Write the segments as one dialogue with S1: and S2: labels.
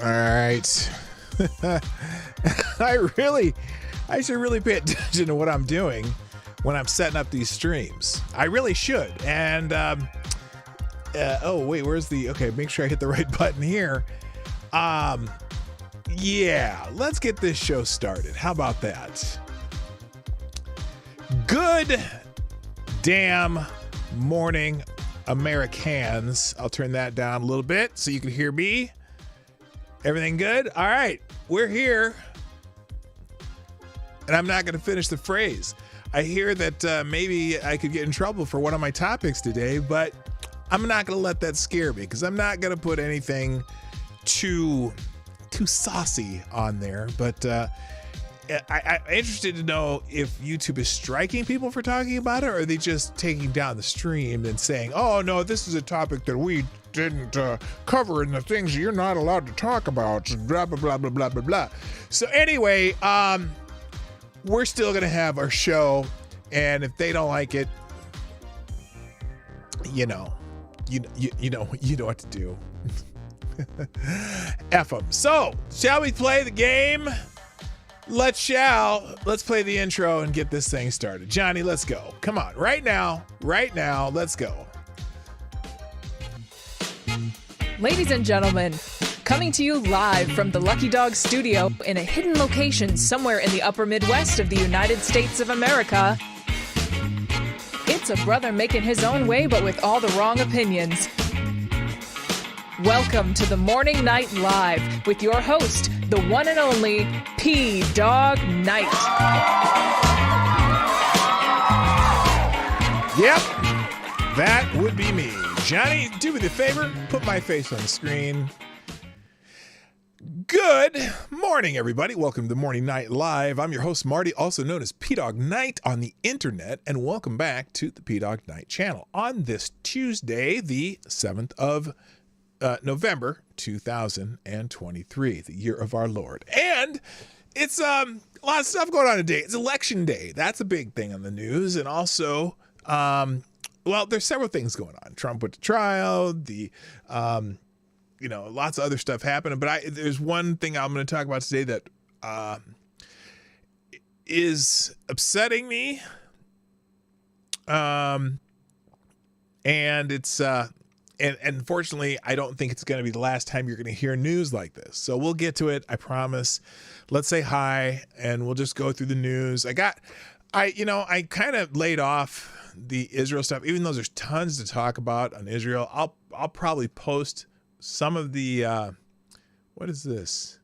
S1: All right. I should really pay attention to what I'm doing when I'm setting up these streams. I really should. And, oh, wait, okay, make sure I hit the right button here. Yeah, let's get this show started. How about that? Good damn morning, Americans. I'll turn that down a little bit so you can hear me. Everything good? All right, we're here. And I'm not going to finish the phrase. I hear that maybe I could get in trouble for one of my topics today, but I'm not going to let that scare me because I'm not going to put anything too saucy on there. But I'm interested to know if YouTube is striking people for talking about it, or are they just taking down the stream and saying, oh, no, this is a topic that we didn't cover in the things you're not allowed to talk about, blah, blah, blah, blah, blah, blah, blah. So anyway, we're still going to have our show, and if they don't like it, you know what to do. F them. So, shall we play the game? Let's play the intro and get this thing started. Johnny, let's go. Come on, right now, let's go.
S2: Ladies and gentlemen, coming to you live from the Lucky Dog studio in a hidden location somewhere in the upper Midwest of the United States of America, it's a brother making his own way but with all the wrong opinions. Welcome to the Morning Night Live with your host, the one and only P-Dog Knight.
S1: Yep, that would be me. Johnny, do me the favor, put my face on the screen. Good morning, everybody. Welcome to the Morning Night Live. I'm your host, Marty, also known as P-Dog Knight on the internet, and welcome back to the P-Dog Knight channel on this Tuesday, the 7th of November 2023, the year of our Lord. And it's a lot of stuff going on today. It's election day. That's a big thing on the news. And also, well, there's several things going on. Trump went to trial, lots of other stuff happening. But there's one thing I'm going to talk about today that is upsetting me. And it's and unfortunately, I don't think it's going to be the last time you're going to hear news like this. So we'll get to it. I promise. Let's say hi and we'll just go through the news. I kind of laid off the Israel stuff, even though there's tons to talk about on Israel. I'll probably post some of the, what is this?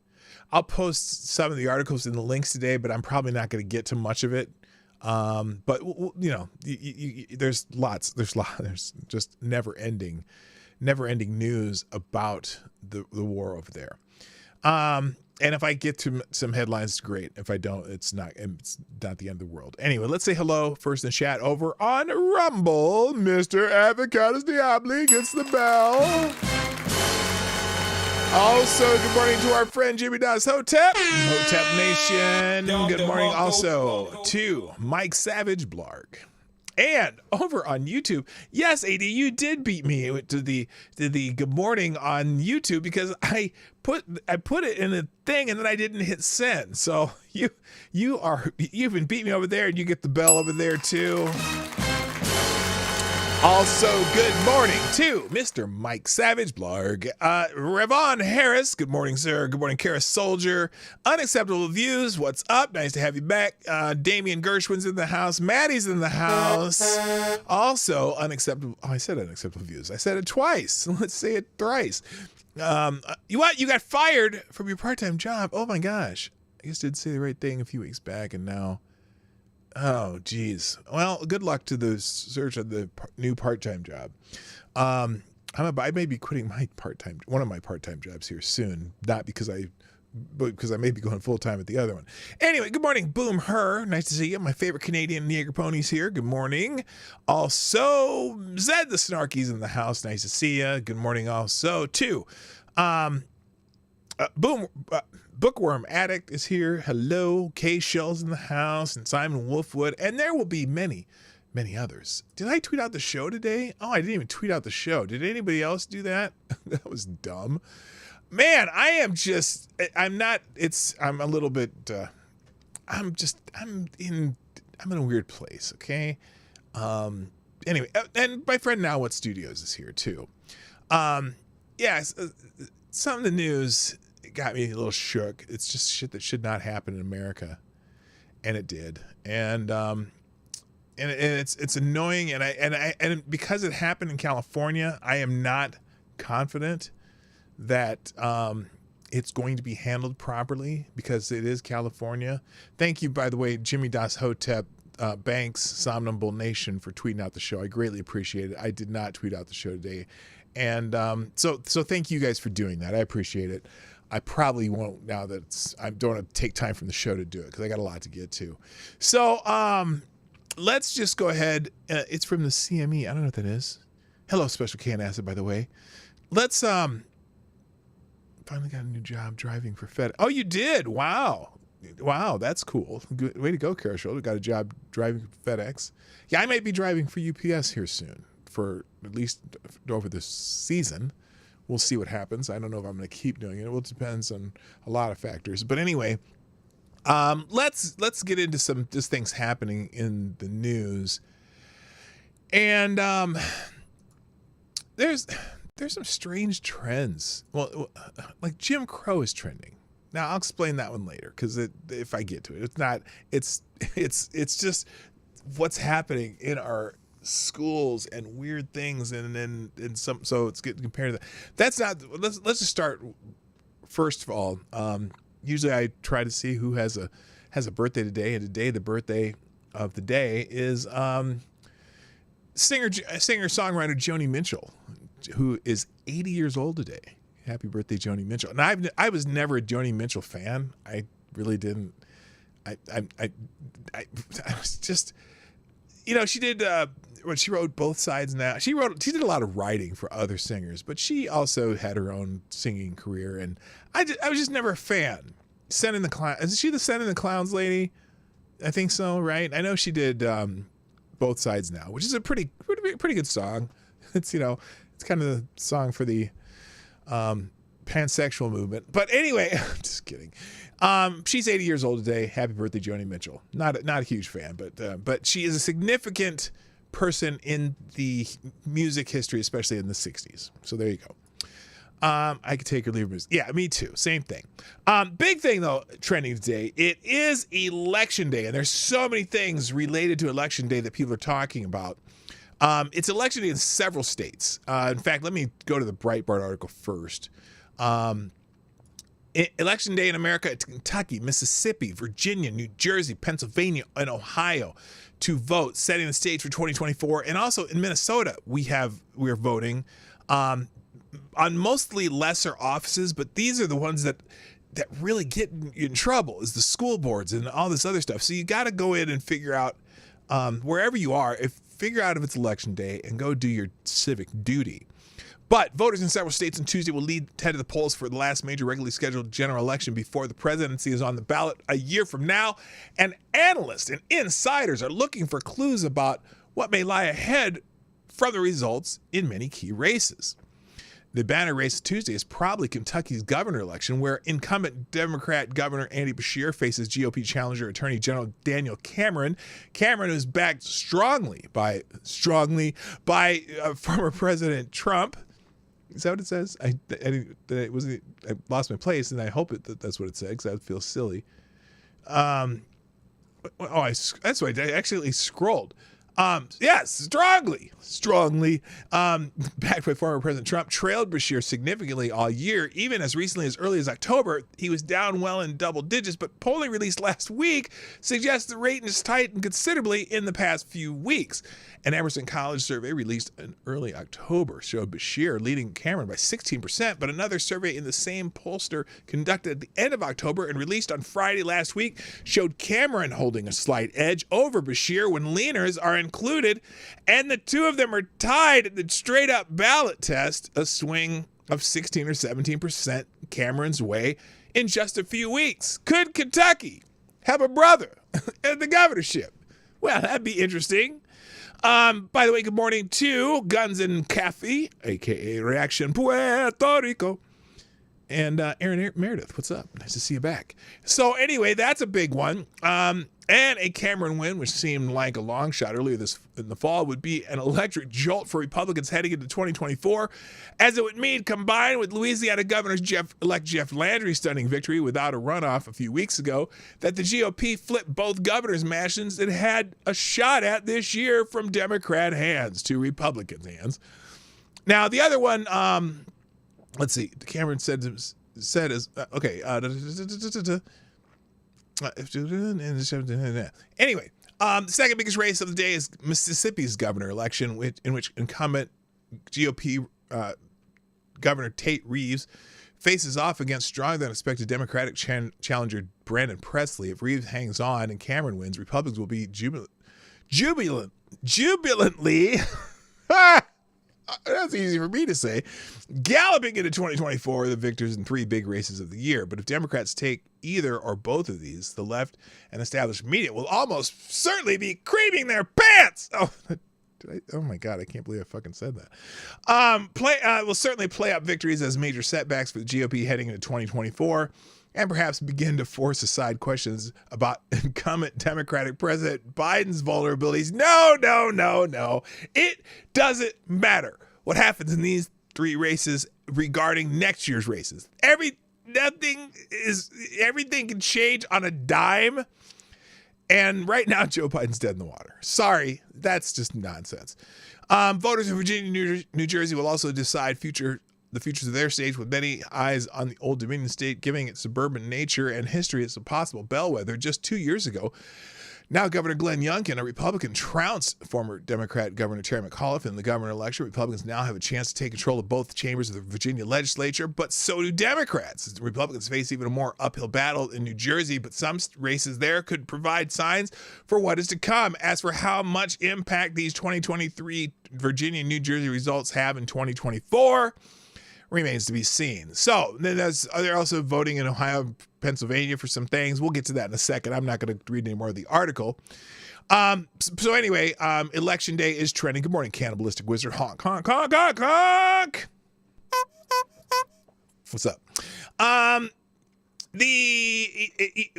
S1: I'll post some of the articles in the links today, but I'm probably not going to get to much of it. But there's just never ending news about the war over there. And if I get to some headlines, it's great. If I don't, it's not the end of the world. Anyway, let's say hello first in the chat over on Rumble. Mr. Avocados Diabli gets the bell. Also, good morning to our friend Jimmy Das Hotep Nation. Good morning also to Mike Savage Blarg. And over on YouTube, yes, AD, you did beat me to the good morning on YouTube because I put it in a thing and then I didn't hit send. So you've been beating me over there, and you get the bell over there too. Also, good morning to Mr. Mike Savage Blarg. Revon Harris, good morning, sir. Good morning, Kara Soldier. Unacceptable Views, what's up? Nice to have you back. Damian Gershwin's in the house. Maddie's in the house. Also, unacceptable. Oh, I said unacceptable views. I said it twice. Let's say it thrice. You got fired from your part-time job. Oh my gosh. I guess I did say the right thing a few weeks back, and now... Oh, geez. Well, good luck to the search of the new part-time job. I may be quitting one of my part-time jobs here soon, not because I may be going full-time at the other one. Anyway, good morning, Boom Her. Nice to see you. My favorite Canadian Jaeger ponies here. Good morning. Also, Zed the Snarky's in the house. Nice to see you. Good morning also to Bookworm Addict is here. Hello. K Shell's in the house, and Simon Wolfwood, and there will be many, many others. Did I tweet out the show today? Oh, I didn't even tweet out the show. Did anybody else do that? That was dumb. Man, I'm a little bit, I'm in a weird place, okay? Anyway, and my friend Now What Studios is here too. Yes, some of the news got me a little shook. It's just shit that should not happen in America, and it did. And it's annoying, and because it happened in California, I am not confident that it's going to be handled properly because it is California. Thank you, by the way, Jimmy Das Hotep, Banks, Somnambule Nation, for tweeting out the show. I greatly appreciate it. I did not tweet out the show today. And so thank you guys for doing that. I appreciate it. I probably won't now that I don't want to take time from the show to do it because I got a lot to get to. So let's just go ahead. It's from the CME. I don't know what that is. Hello, Special Can Acid, by the way. Let's finally got a new job driving for FedEx. Oh, you did? Wow, that's cool. Good way to go, Carol. Got a job driving for FedEx. Yeah, I might be driving for UPS here soon, for at least over this season. We'll see what happens. I don't know if I'm going to keep doing it. It depends on a lot of factors. But anyway, let's get into some just things happening in the news. And there's some strange trends. Well, like Jim Crow is trending. Now I'll explain that one later because if I get to it, it's not. It's just what's happening in our schools and weird things, and some. So it's getting compared to that. That's not. Let's just start. First of all, usually I try to see who has a birthday today, and today the birthday of the day is singer-songwriter Joni Mitchell, who is 80 years old today. Happy birthday, Joni Mitchell. And I was never a Joni Mitchell fan. I really didn't. I was just, she did when she wrote Both Sides Now. She did a lot of writing for other singers, but she also had her own singing career. And I was just never a fan. Send in the Clowns. Is she the Send in the Clowns lady? I think so, right? I know she did Both Sides Now, which is a pretty good song. It's it's kind of the song for the pansexual movement. But anyway, just kidding. She's 80 years old today. Happy birthday, Joni Mitchell. Not a huge fan, but she is a significant person in the music history, especially in the 60s. So there you go. I could take or leave her. Yeah, me too. Same thing. Big thing though, trending today. It is Election Day, and there's so many things related to Election Day that people are talking about. It's Election Day in several states. In fact, let me go to the Breitbart article first. Election Day in America, it's Kentucky, Mississippi, Virginia, New Jersey, Pennsylvania, and Ohio to vote, setting the stage for 2024. And also in Minnesota, we're voting on mostly lesser offices, but these are the ones that really get in trouble, is the school boards and all this other stuff. So you got to go in and figure out wherever you are, figure out if it's Election Day and go do your civic duty. But voters in several states on Tuesday will head to the polls for the last major regularly scheduled general election before the presidency is on the ballot a year from now. And analysts and insiders are looking for clues about what may lie ahead from the results in many key races. The banner race Tuesday is probably Kentucky's governor election, where incumbent Democrat Governor Andy Beshear faces GOP challenger Attorney General Daniel Cameron. Cameron is backed strongly by former President Trump. Is that what it says? I lost my place, and I hope that's what it said, because that would feel silly. That's why I actually scrolled. Yes, strongly, backed by former President Trump, trailed Beshear significantly all year. Even as recently as early as October, he was down well in double digits, but polling released last week suggests the rating has tightened considerably in the past few weeks. An Emerson College survey released in early October showed Beshear leading Cameron by 16%, but another survey in the same pollster conducted at the end of October and released on Friday last week showed Cameron holding a slight edge over Beshear when leaners are included, and the two of them are tied at the straight-up ballot test, a swing of 16 or 17% Cameron's way in just a few weeks. Could Kentucky have a brother at the governorship? Well, that'd be interesting. By the way, good morning to Guns and Cafe, a.k.a. Reaction Puerto Rico. And Aaron Meredith, what's up? Nice to see you back. So anyway, that's a big one. And a Cameron win, which seemed like a long shot earlier in the fall, would be an electric jolt for Republicans heading into 2024, as it would mean, combined with Louisiana Governor Jeff-elect Jeff Landry's stunning victory without a runoff a few weeks ago, that the GOP flipped both governors' mansions it had a shot at this year from Democrat hands to Republican hands. Now, the other one, let's see. Cameron said okay. Anyway, the second biggest race of the day is Mississippi's governor election, in which incumbent GOP Governor Tate Reeves faces off against stronger than expected Democratic challenger Brandon Presley. If Reeves hangs on and Cameron wins, Republicans will be jubilantly. That's easy for me to say. Galloping into 2024, the victors in three big races of the year. But if Democrats take either or both of these, the left and established media will almost certainly be creaming their pants. Oh my God, I can't believe I fucking said that. Will certainly play up victories as major setbacks for the GOP heading into 2024. And perhaps begin to force aside questions about incumbent Democratic President Biden's vulnerabilities. No. It doesn't matter what happens in these three races regarding next year's races. Everything can change on a dime. And right now, Joe Biden's dead in the water. Sorry, that's just nonsense. Voters in Virginia, New Jersey will also decide the futures of their states, with many eyes on the Old Dominion state, giving its suburban nature and history as a possible bellwether. Just 2 years ago, now Governor Glenn Youngkin, a Republican, trounced former Democrat Governor Terry McAuliffe in the governor election. Republicans now have a chance to take control of both chambers of the Virginia legislature, but so do Democrats. The Republicans face even a more uphill battle in New Jersey, but some races there could provide signs for what is to come. As for how much impact these 2023 Virginia and New Jersey results have in 2024, remains to be seen. So then they're also voting in Ohio, Pennsylvania for some things. We'll get to that in a second. I'm not going to read any more of the article. So anyway, election day is trending. Good morning, cannibalistic wizard. Honk, honk, honk, honk, honk. What's up?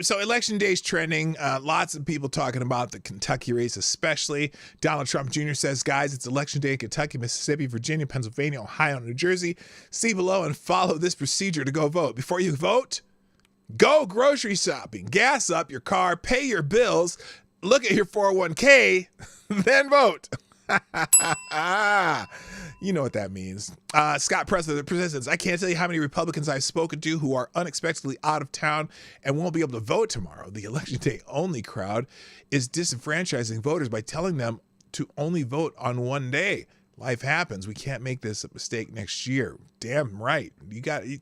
S1: So election day is trending. Lots of people talking about the Kentucky race, especially. Donald Trump Jr. says, guys, it's election day in Kentucky, Mississippi, Virginia, Pennsylvania, Ohio, New Jersey. See below and follow this procedure to go vote. Before you vote, go grocery shopping, gas up your car, pay your bills, look at your 401k, then vote. You know what that means. Scott Presler, the president, I can't tell you how many Republicans I've spoken to who are unexpectedly out of town and won't be able to vote tomorrow. The election day only crowd is disenfranchising voters by telling them to only vote on one day. Life happens. We can't make this a mistake next year. Damn right. You got to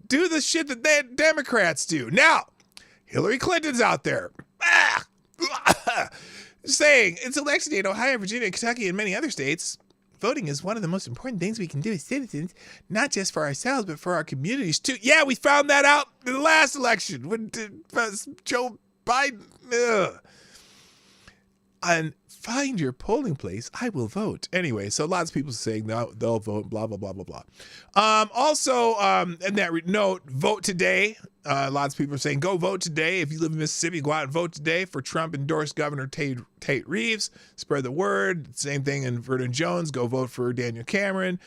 S1: do the shit that they Democrats do. Now, Hillary Clinton's out there. Saying it's election day in Ohio, Virginia, Kentucky, and many other states. Voting is one of the most important things we can do as citizens, not just for ourselves, but for our communities too. Yeah, we found that out in the last election when Joe Biden. And find your polling place. I will vote. Anyway, so lots of people saying they'll vote, blah, blah, blah, blah, blah. Also, in that note, vote today. Lots of people are saying, go vote today. If you live in Mississippi, go out and vote today for Trump-endorsed Governor Tate Reeves. Spread the word. Same thing in Vernon Jones. Go vote for Daniel Cameron.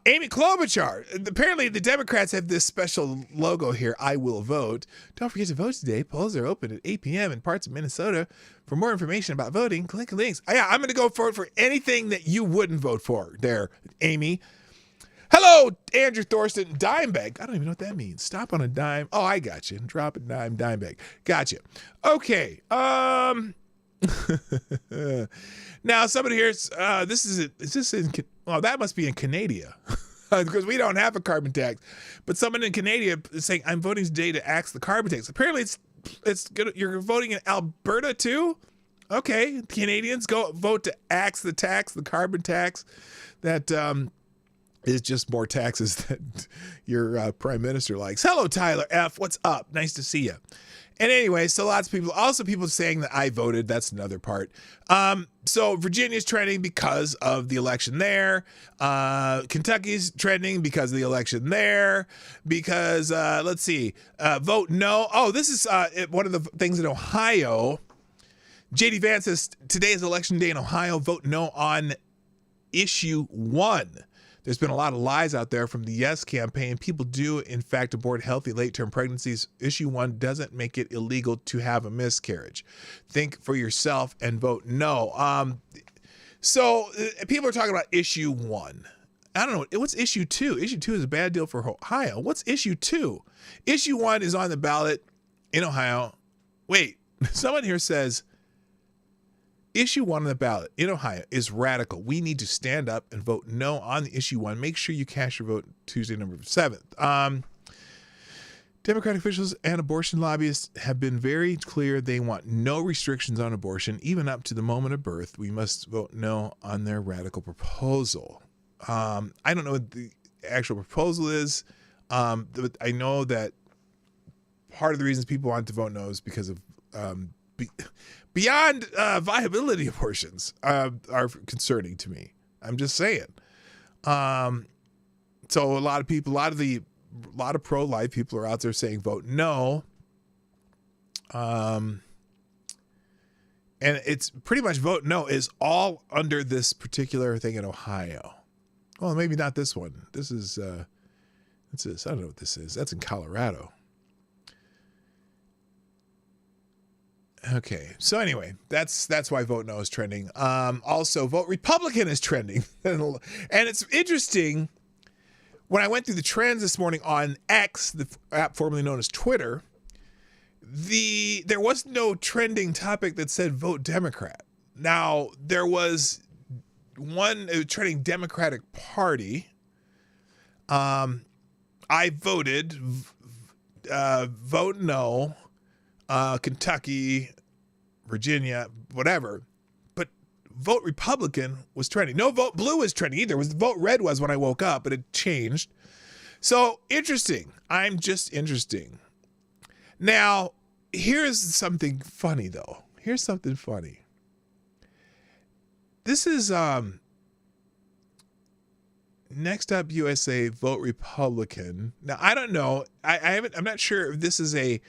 S1: Amy Klobuchar. Apparently, the Democrats have this special logo here, I will vote. Don't forget to vote today. Polls are open at 8 p.m. in parts of Minnesota. For more information about voting, click the links. Yeah, I'm going to go for anything that you wouldn't vote for there, Amy. Hello, Andrew Thorsten, dime bag. I don't even know what that means. Stop on a dime. Oh, I got you. Drop a dime bag. Gotcha. Okay. Now somebody here, that must be in Canada because we don't have a carbon tax. But someone in Canada is saying, I'm voting today to axe the carbon tax. Apparently it's good. You're voting in Alberta too? Okay. Canadians go vote to axe the carbon tax that is just more taxes that your prime minister likes. Hello, Tyler F. What's up? Nice to see you. And anyway, so lots of people, also people saying that I voted. That's another part. So Virginia's trending because of the election there. Kentucky's trending because of the election there. Because, let's see, vote no. Oh, this is one of the things in Ohio. JD Vance says, today is election day in Ohio. Vote no on issue 1. There's been a lot of lies out there from the Yes campaign. People do, in fact, abort healthy late-term pregnancies. Issue 1 doesn't make it illegal to have a miscarriage. Think for yourself and vote no. So people are talking about issue 1. I don't know. What's issue 2? Issue 2 is a bad deal for Ohio. What's issue 2? Issue 1 is on the ballot in Ohio. Wait, someone here says, issue 1 on the ballot in Ohio is radical. We need to stand up and vote no on the issue 1. Make sure you cast your vote Tuesday, November 7th. Democratic officials and abortion lobbyists have been very clear they want no restrictions on abortion, even up to the moment of birth. We must vote no on their radical proposal. I don't know what the actual proposal is. But I know that part of the reasons people want to vote no is because of beyond viability abortions are concerning to me. I'm just saying. So a lot of pro-life people are out there saying vote no. And it's pretty much vote no is all under this particular thing in Ohio. Well, maybe not this one. This is what's this? I don't know what this is. That's in Colorado. Okay, so anyway, that's why vote no is trending. Also, vote Republican is trending, and it's interesting. When I went through the trends this morning on X, the app formerly known as Twitter, there was no trending topic that said vote Democrat. Now there was one trending Democratic Party. I voted vote no. Kentucky, Virginia, whatever. But vote Republican was trending. No vote blue was trending either. Vote red was when I woke up, but it changed. So interesting. I'm just interesting. Now, here's something funny though. Here's something funny. This is Next Up USA, vote Republican. Now, I don't know. I'm not sure if this is a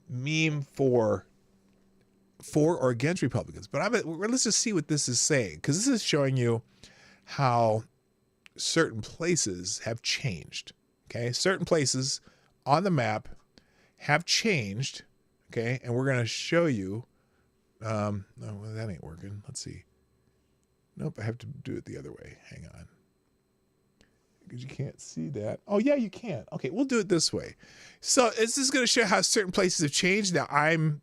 S1: meme for or against Republicans, but let's just see what this is saying, because this is showing you how certain places have changed. Okay, certain places on the map have changed. Okay, and we're gonna show you. No, that ain't working. Let's see. Nope, I have to do it the other way. Hang on. Because you can't see that. Oh, yeah, you can. Okay, we'll do it this way. So this is going to show how certain places have changed. Now, I'm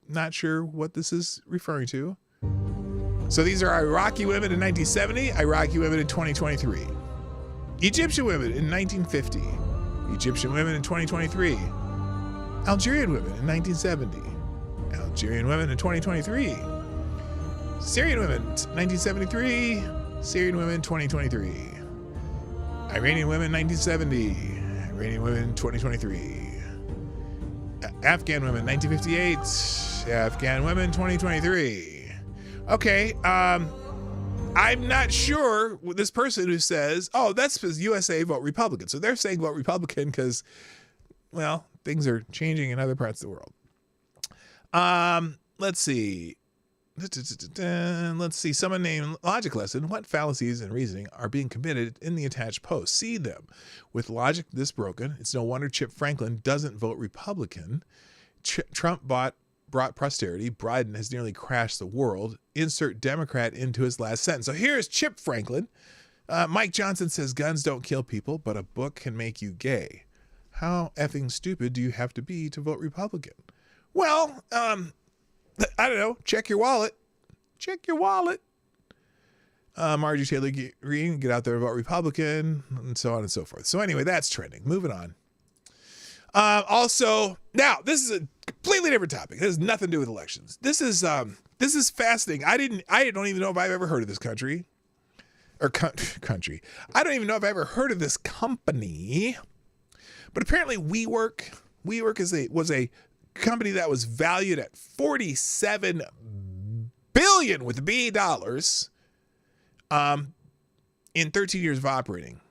S1: not sure what this is referring to. So these are Iraqi women in 1970, Iraqi women in 2023. Egyptian women in 1950, Egyptian women in 2023. Algerian women in 1970, Algerian women in 2023. Syrian women, 1973, Syrian women, 2023. Iranian women, 1970, Iranian women, 2023. Afghan women, 1958, Afghan women, 2023. Okay, I'm not sure with this person who says, oh, that's USA, vote Republican. So they're saying vote Republican because, well, things are changing in other parts of the world. Let's see. Let's see. Someone named Logic Lesson. What fallacies and reasoning are being committed in the attached post? See them. With logic this broken, it's no wonder Chip Franklin doesn't vote Republican. Trump brought prosperity. Biden has nearly crashed the world. Insert Democrat into his last sentence. So here's Chip Franklin. Mike Johnson says guns don't kill people, but a book can make you gay. How effing stupid do you have to be to vote Republican? Well, I don't know. Check your wallet. Check your wallet. Marjorie Taylor Greene, get out there and vote Republican, and so on and so forth. So anyway, that's trending. Moving on. Also, now this is a completely different topic. This has nothing to do with elections. This is fascinating. I don't even know if I've ever heard of this country. or country. I don't even know if I ever heard of this company, but apparently WeWork was a company that was valued at $47 billion with B dollars in 13 years of operating.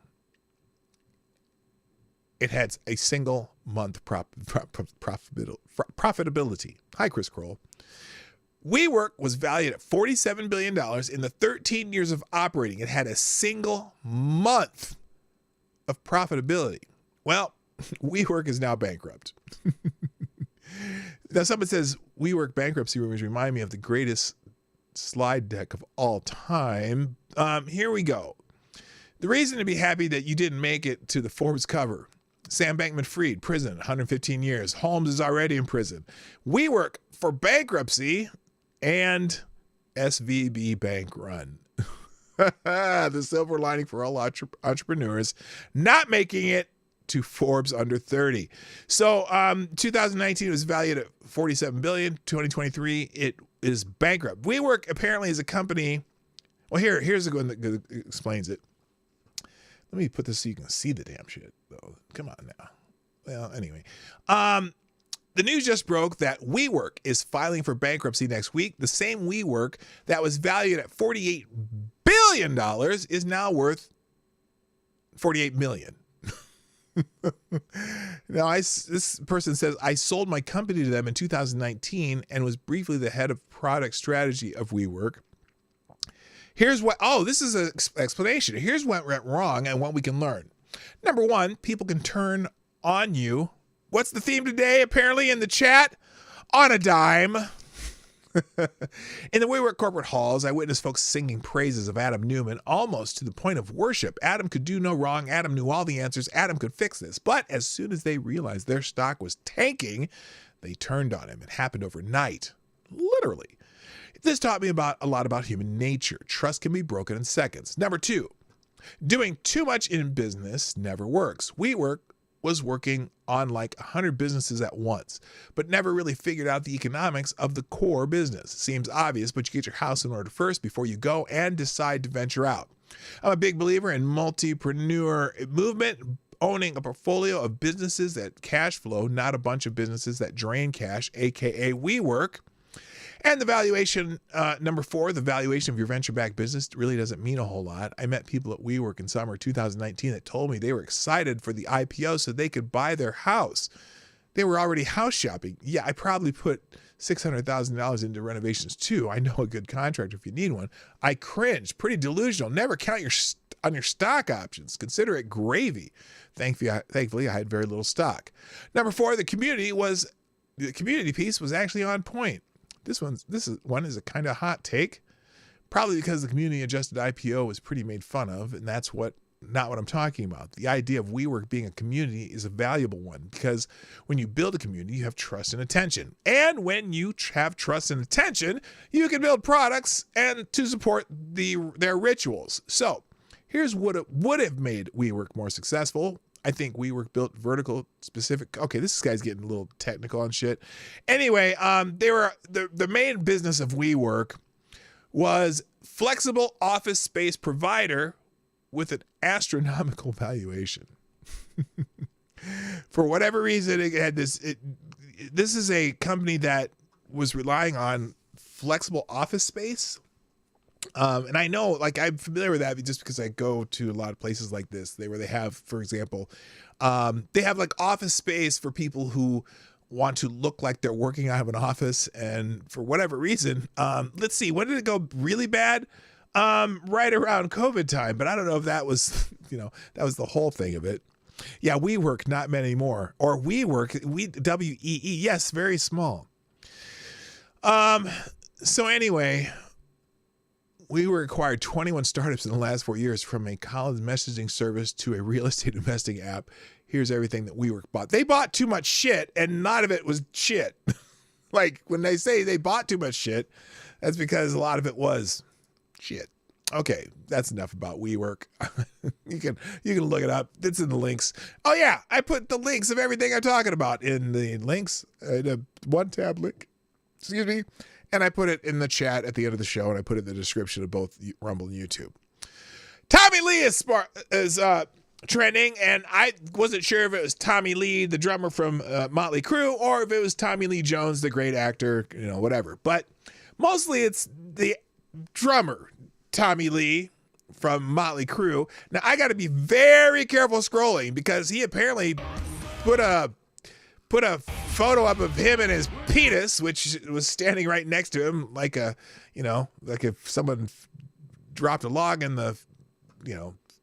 S1: It had a single month profitability. Hi, Chris Kroll. WeWork was valued at $47 billion in the 13 years of operating. It had a single month of profitability. Well, WeWork is now bankrupt. Now, someone says WeWork bankruptcy rumors remind me of the greatest slide deck of all time. Here we go. The reason to be happy that you didn't make it to the Forbes cover. Sam Bankman-Fried, prison, 115 years. Holmes is already in prison. WeWork for bankruptcy and SVB bank run. The silver lining for all entrepreneurs not making it to Forbes under 30. So 2019 it was valued at $47 billion. 2023 it is bankrupt. WeWork apparently is a company. Well, here's a good one that explains it. Let me put this so you can see the damn shit, though. Come on now. Well, anyway. The news just broke that WeWork is filing for bankruptcy next week. The same WeWork that was valued at $48 billion is now worth $48 million. Now, this person says, I sold my company to them in 2019 and was briefly the head of product strategy of WeWork. Here's what, this is an explanation. Here's what went wrong and what we can learn. Number one, people can turn on you. What's the theme today, apparently, in the chat? On a dime. In the WeWork corporate halls, I witnessed folks singing praises of Adam Newman almost to the point of worship. Adam could do no wrong. Adam knew all the answers. Adam could fix this. But as soon as they realized their stock was tanking, they turned on him. It happened overnight. Literally. This taught me a lot about human nature. Trust can be broken in seconds. Number two, doing too much in business never works. WeWork was working on like 100 businesses at once, but never really figured out the economics of the core business. Seems obvious, but you get your house in order first before you go and decide to venture out. I'm a big believer in multipreneur movement, owning a portfolio of businesses that cash flow, not a bunch of businesses that drain cash, aka WeWork. And the valuation, number four, the valuation of your venture-backed business really doesn't mean a whole lot. I met people at WeWork in summer 2019 that told me they were excited for the IPO so they could buy their house. They were already house shopping. Yeah, I probably put $600,000 into renovations too. I know a good contractor if you need one. I cringe. Pretty delusional. Never count on your stock options. Consider it gravy. Thankfully, I had very little stock. Number four, the community piece was actually on point. This one is a kind of hot take, probably because the community adjusted IPO was pretty made fun of, and that's not what I'm talking about. The idea of WeWork being a community is a valuable one because when you build a community, you have trust and attention. And when you have trust and attention, you can build products and to support their rituals. So here's what it would have made WeWork more successful. I think WeWork built vertical specific. Okay, this guy's getting a little technical on shit. Anyway, they were the main business of WeWork was flexible office space provider with an astronomical valuation. For whatever reason, it had this. This is a company that was relying on flexible office space. And I know, like, I'm familiar with that just because I go to a lot of places like this, where they have, for example, they have like office space for people who want to look like they're working out of an office. And for whatever reason, let's see, when did it go really bad? Right around COVID time. But I don't know if that was, that was the whole thing of it. Yeah, WeWork, not many more. Or WeWork, W-E-E, yes, very small. So anyway, WeWork acquired 21 startups in the last 4 years, from a college messaging service to a real estate investing app. Here's everything that WeWork bought. They bought too much shit, and none of it was shit. Like, when they say they bought too much shit, that's because a lot of it was shit. Okay, that's enough about WeWork. You can look it up. It's in the links. Oh yeah, I put the links of everything I'm talking about in the links, in a one-tab link. Excuse me. And I put it in the chat at the end of the show, and I put it in the description of both Rumble and YouTube. Tommy Lee is trending, and I wasn't sure if it was Tommy Lee, the drummer from Motley Crue, or if it was Tommy Lee Jones, the great actor, whatever. But mostly it's the drummer, Tommy Lee, from Motley Crue. Now, I got to be very careful scrolling because he apparently put a photo up of him and his penis, which was standing right next to him, like like if someone dropped a log in the,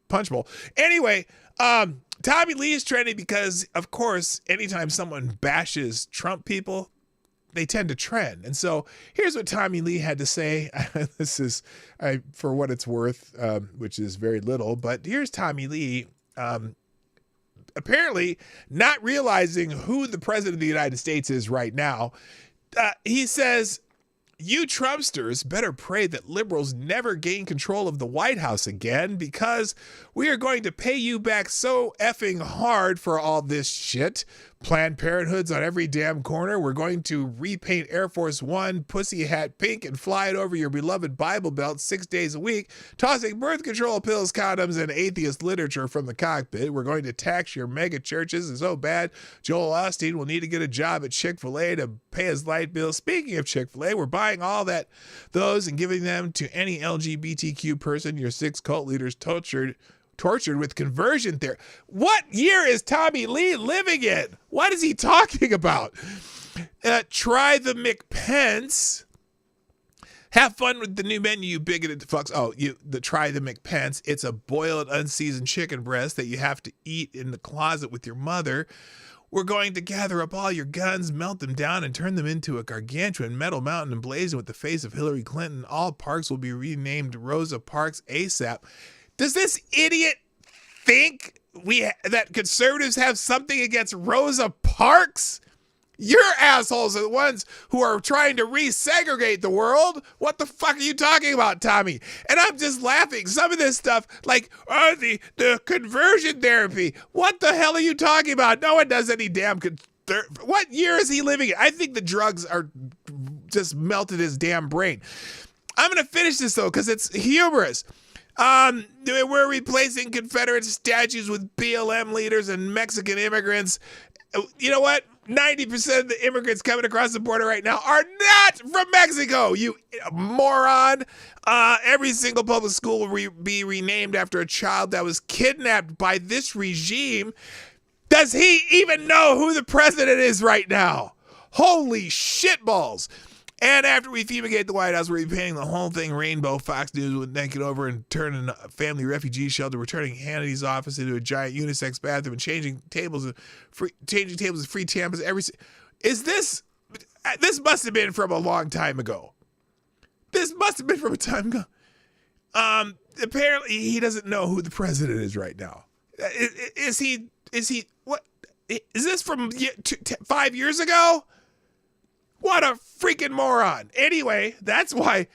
S1: punch bowl. Anyway, Tommy Lee is trending because, of course, anytime someone bashes Trump people, they tend to trend. And so here's what Tommy Lee had to say. This is, for what it's worth, which is very little, but here's Tommy Lee, apparently not realizing who the president of the United States is right now. He says, "You Trumpsters better pray that liberals never gain control of the White House again, because we are going to pay you back so effing hard for all this shit. Planned Parenthood's on every damn corner. We're going to repaint Air Force One pussy hat pink and fly it over your beloved Bible Belt 6 days a week, tossing birth control pills, condoms, and atheist literature from the cockpit. We're going to tax your mega churches. It's so bad Joel Osteen will need to get a job at Chick-fil-A to pay his light bill. Speaking of Chick-fil-A, we're buying all those and giving them to any LGBTQ person your 6 cult leaders tortured with conversion therapy." What year is Tommy Lee living in? What is he talking about? Try the McPence. Have fun with the new menu, you bigoted fucks. Try the McPence. It's a boiled, unseasoned chicken breast that you have to eat in the closet with your mother. We're going to gather up all your guns, melt them down, and turn them into a gargantuan metal mountain emblazoned with the face of Hillary Clinton. All parks will be renamed Rosa Parks ASAP. Does this idiot think that conservatives have something against Rosa Parks? Your assholes are the ones who are trying to resegregate the world. What the fuck are you talking about, Tommy? And I'm just laughing. Some of this stuff, like, the conversion therapy. What the hell are you talking about? No one does any damn what year is he living in? I think the drugs are just melted his damn brain. I'm going to finish this, though, because it's humorous. We're replacing Confederate statues with PLM leaders and Mexican immigrants. You know what? 90% of the immigrants coming across the border right now are not from Mexico, you moron. Every single public school will be renamed after a child that was kidnapped by this regime. Does he even know who the president is right now? Holy shitballs. And after we fumigate the White House, we're repainting the whole thing rainbow. Fox News would make it over and turn a family refugee shelter. We're turning Hannity's office into a giant unisex bathroom and changing tables and free Tampa's. This must have been from a long time ago. This must have been from a time ago. Apparently he doesn't know who the president is right now. Is he what? Is this from 5 years ago? What a freaking moron. Anyway, that's why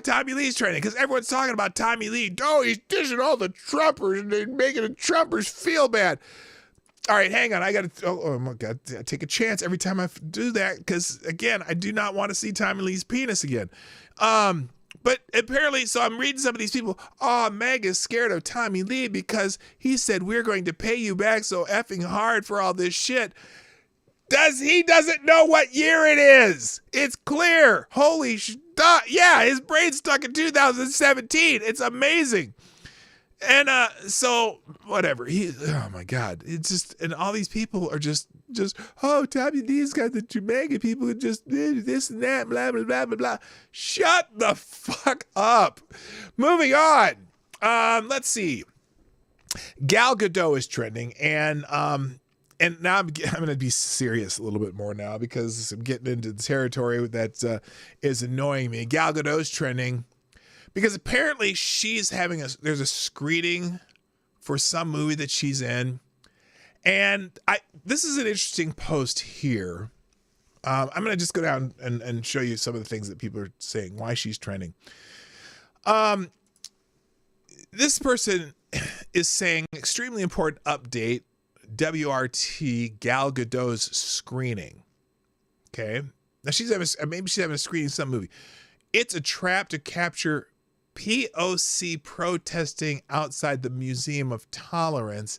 S1: Tommy Lee's trending, because everyone's talking about Tommy Lee. Oh, he's dishing all the Trumpers and they're making the Trumpers feel bad. All right, hang on. I got to, oh my God, I take a chance every time I do that, because, again, I do not want to see Tommy Lee's penis again. But apparently, so I'm reading some of these people. Oh, Meg is scared of Tommy Lee because he said we're going to pay you back so effing hard for all this shit. He doesn't know what year it is. It's clear. Holy yeah, his brain's stuck in 2017. It's amazing. And so whatever. Oh my God. It's just, and all these people are just oh, Tommy Lee's got the Jamaican people who just did this and that, blah blah blah blah blah. Shut the fuck up. Moving on. Let's see. Gal Gadot is trending, and now I'm going to be serious a little bit more now because I'm getting into the territory that is annoying me. Gal Gadot's trending because apparently she's having there's a screening for some movie that she's in. And this is an interesting post here. I'm going to just go down and show you some of the things that people are saying, why she's trending. This person is saying, extremely important update, WRT, Gal Gadot's screening. Okay. Now maybe she's having a screening of some movie. It's a trap to capture POC protesting outside the Museum of Tolerance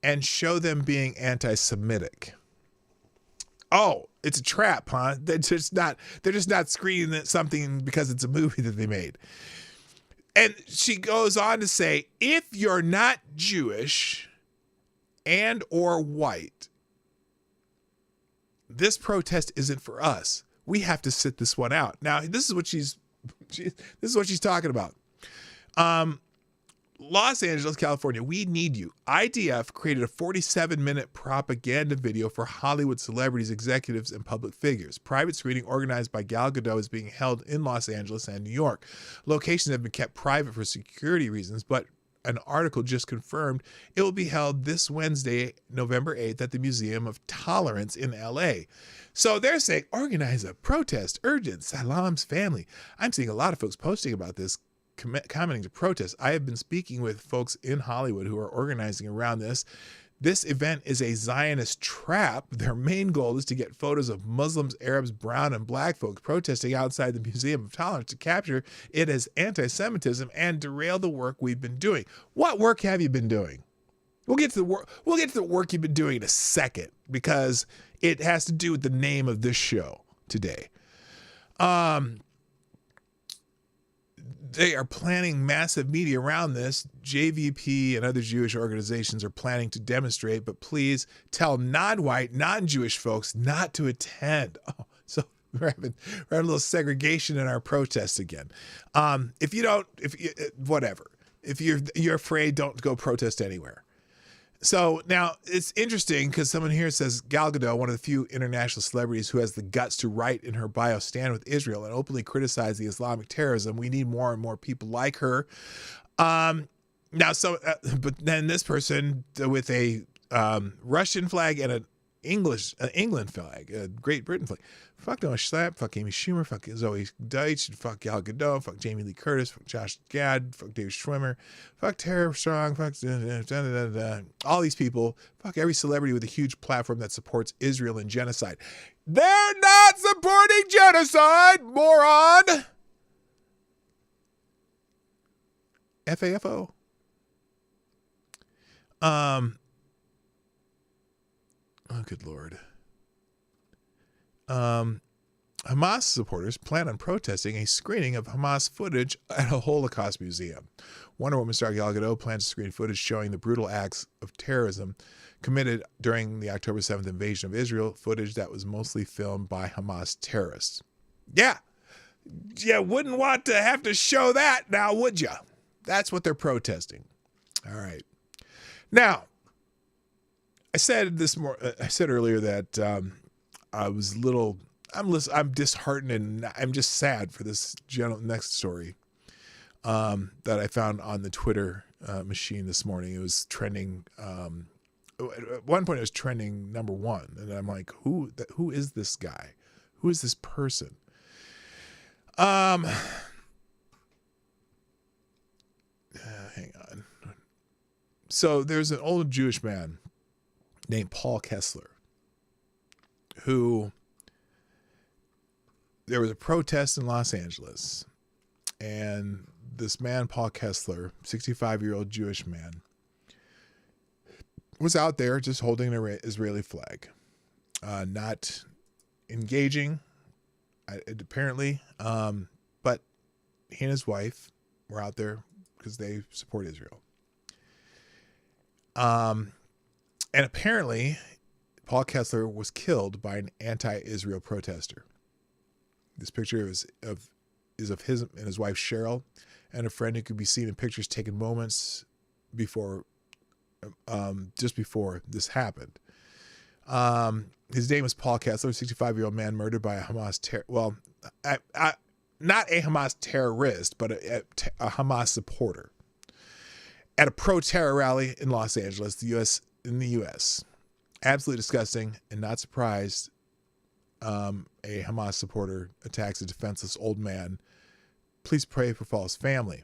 S1: and show them being anti-Semitic. Oh, it's a trap, huh? They're just not screening something because it's a movie that they made. And she goes on to say, if you're not Jewish and or white, this protest isn't for us. We have to sit this one out. Now, this is what she's talking about. Los Angeles, California, we need you. IDF created a 47-minute propaganda video for Hollywood celebrities, executives, and public figures. Private screening organized by Gal Gadot is being held in Los Angeles and New York. Locations have been kept private for security reasons, but an article just confirmed it will be held this Wednesday, November 8th, at the Museum of Tolerance in LA. So they're saying, organize a protest, urgent, Salam's family. I'm seeing a lot of folks posting about this, commenting to protest. I have been speaking with folks in Hollywood who are organizing around this. This event is a Zionist trap. Their main goal is to get photos of Muslims, Arabs, brown, and black folks protesting outside the Museum of Tolerance to capture it as anti-Semitism and derail the work we've been doing. What work have you been doing? We'll get to the work you've been doing in a second, because it has to do with the name of this show today. They are planning massive media around this. JVP and other Jewish organizations are planning to demonstrate, but please tell non-white, non-Jewish folks not to attend. Oh, so we're having a little segregation in our protests again. If you're afraid, don't go protest anywhere. So now it's interesting because someone here says Gal Gadot, one of the few international celebrities who has the guts to write in her bio, stand with Israel and openly criticize the Islamic terrorism. We need more and more people like her. But then this person with a Russian flag and an England flag, a Great Britain flag. Fuck Noah Schnapp, fuck Amy Schumer, fuck Zoe Deutsch, fuck Gal Gadot, fuck Jamie Lee Curtis, fuck Josh Gad, fuck David Schwimmer, fuck Tara Strong, fuck all these people, fuck every celebrity with a huge platform that supports Israel and genocide. They're not supporting genocide, moron! FAFO. Oh, good Lord. Hamas supporters plan on protesting a screening of Hamas footage at a Holocaust museum. Wonder Woman star Gal Gadot plans to screen footage showing the brutal acts of terrorism committed during the October 7th invasion of Israel, footage that was mostly filmed by Hamas terrorists. Yeah, you wouldn't want to have to show that now, would you? That's what they're protesting. All right. Now, I said earlier that I'm disheartened and I'm just sad for this next story that I found on the Twitter machine this morning. It was trending. At one point, it was trending number one, and I'm like, who is this guy? Who is this person? Hang on. So there's an old Jewish man named Paul Kessler, who there was a protest in Los Angeles, and this man, Paul Kessler, 65-year-old Jewish man, was out there just holding an Israeli flag, not engaging, apparently, but he and his wife were out there because they support Israel. And apparently, Paul Kessler was killed by an anti-Israel protester. This picture is of his and his wife Cheryl, and a friend who could be seen in pictures taken moments before, just before this happened. His name was Paul Kessler, a 65-year-old man murdered by a Hamas not a Hamas terrorist, but a Hamas supporter at a pro-terror rally in Los Angeles, in the U.S. Absolutely disgusting, and not surprised a Hamas supporter attacks a defenseless old man. Please pray for Paul's family.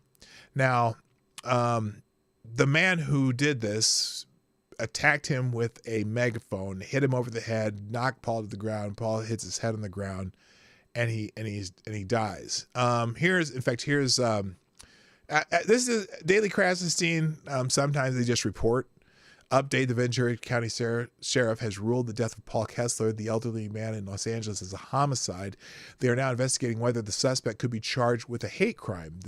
S1: Now, the man who did this attacked him with a megaphone, hit him over the head, knocked Paul to the ground. Paul hits his head on the ground, and he dies. Here's This is Daily Krassenstein. Sometimes they just report. Update: the Ventura County Sheriff has ruled the death of Paul Kessler, the elderly man in Los Angeles, as a homicide. They are now investigating whether the suspect could be charged with a hate crime.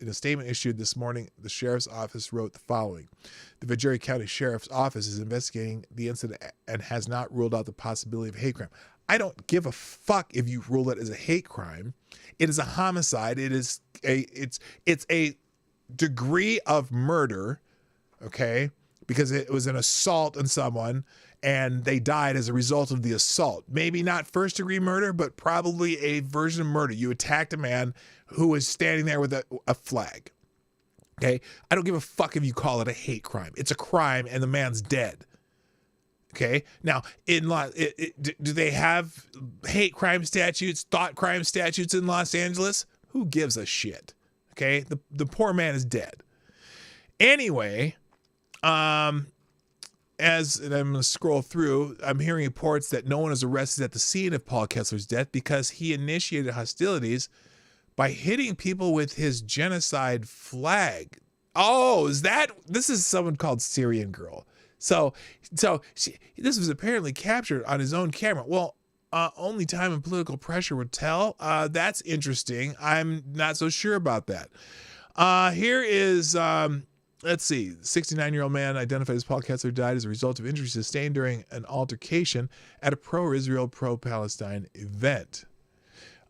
S1: In a statement issued this morning, the sheriff's office wrote the following: the Ventura County Sheriff's Office is investigating the incident and has not ruled out the possibility of hate crime. I don't give a fuck if you rule it as a hate crime. It is a homicide. It's a degree of murder, okay? Because it was an assault on someone and they died as a result of the assault. Maybe not first degree murder, but probably a version of murder. You attacked a man who was standing there with a flag. Okay? I don't give a fuck if you call it a hate crime. It's a crime and the man's dead. Okay? Now, do they have hate crime statutes, thought crime statutes in Los Angeles? Who gives a shit? Okay? The poor man is dead. Anyway, and I'm going to scroll through, I'm hearing reports that no one was arrested at the scene of Paul Kessler's death because he initiated hostilities by hitting people with his genocide flag. Oh, this is someone called Syrian Girl. So this was apparently captured on his own camera. Well, only time and political pressure would tell. That's interesting. I'm not so sure about that. Here is, let's see, 69-year-old man identified as Paul Kessler died as a result of injuries sustained during an altercation at a pro-Israel, pro-Palestine event.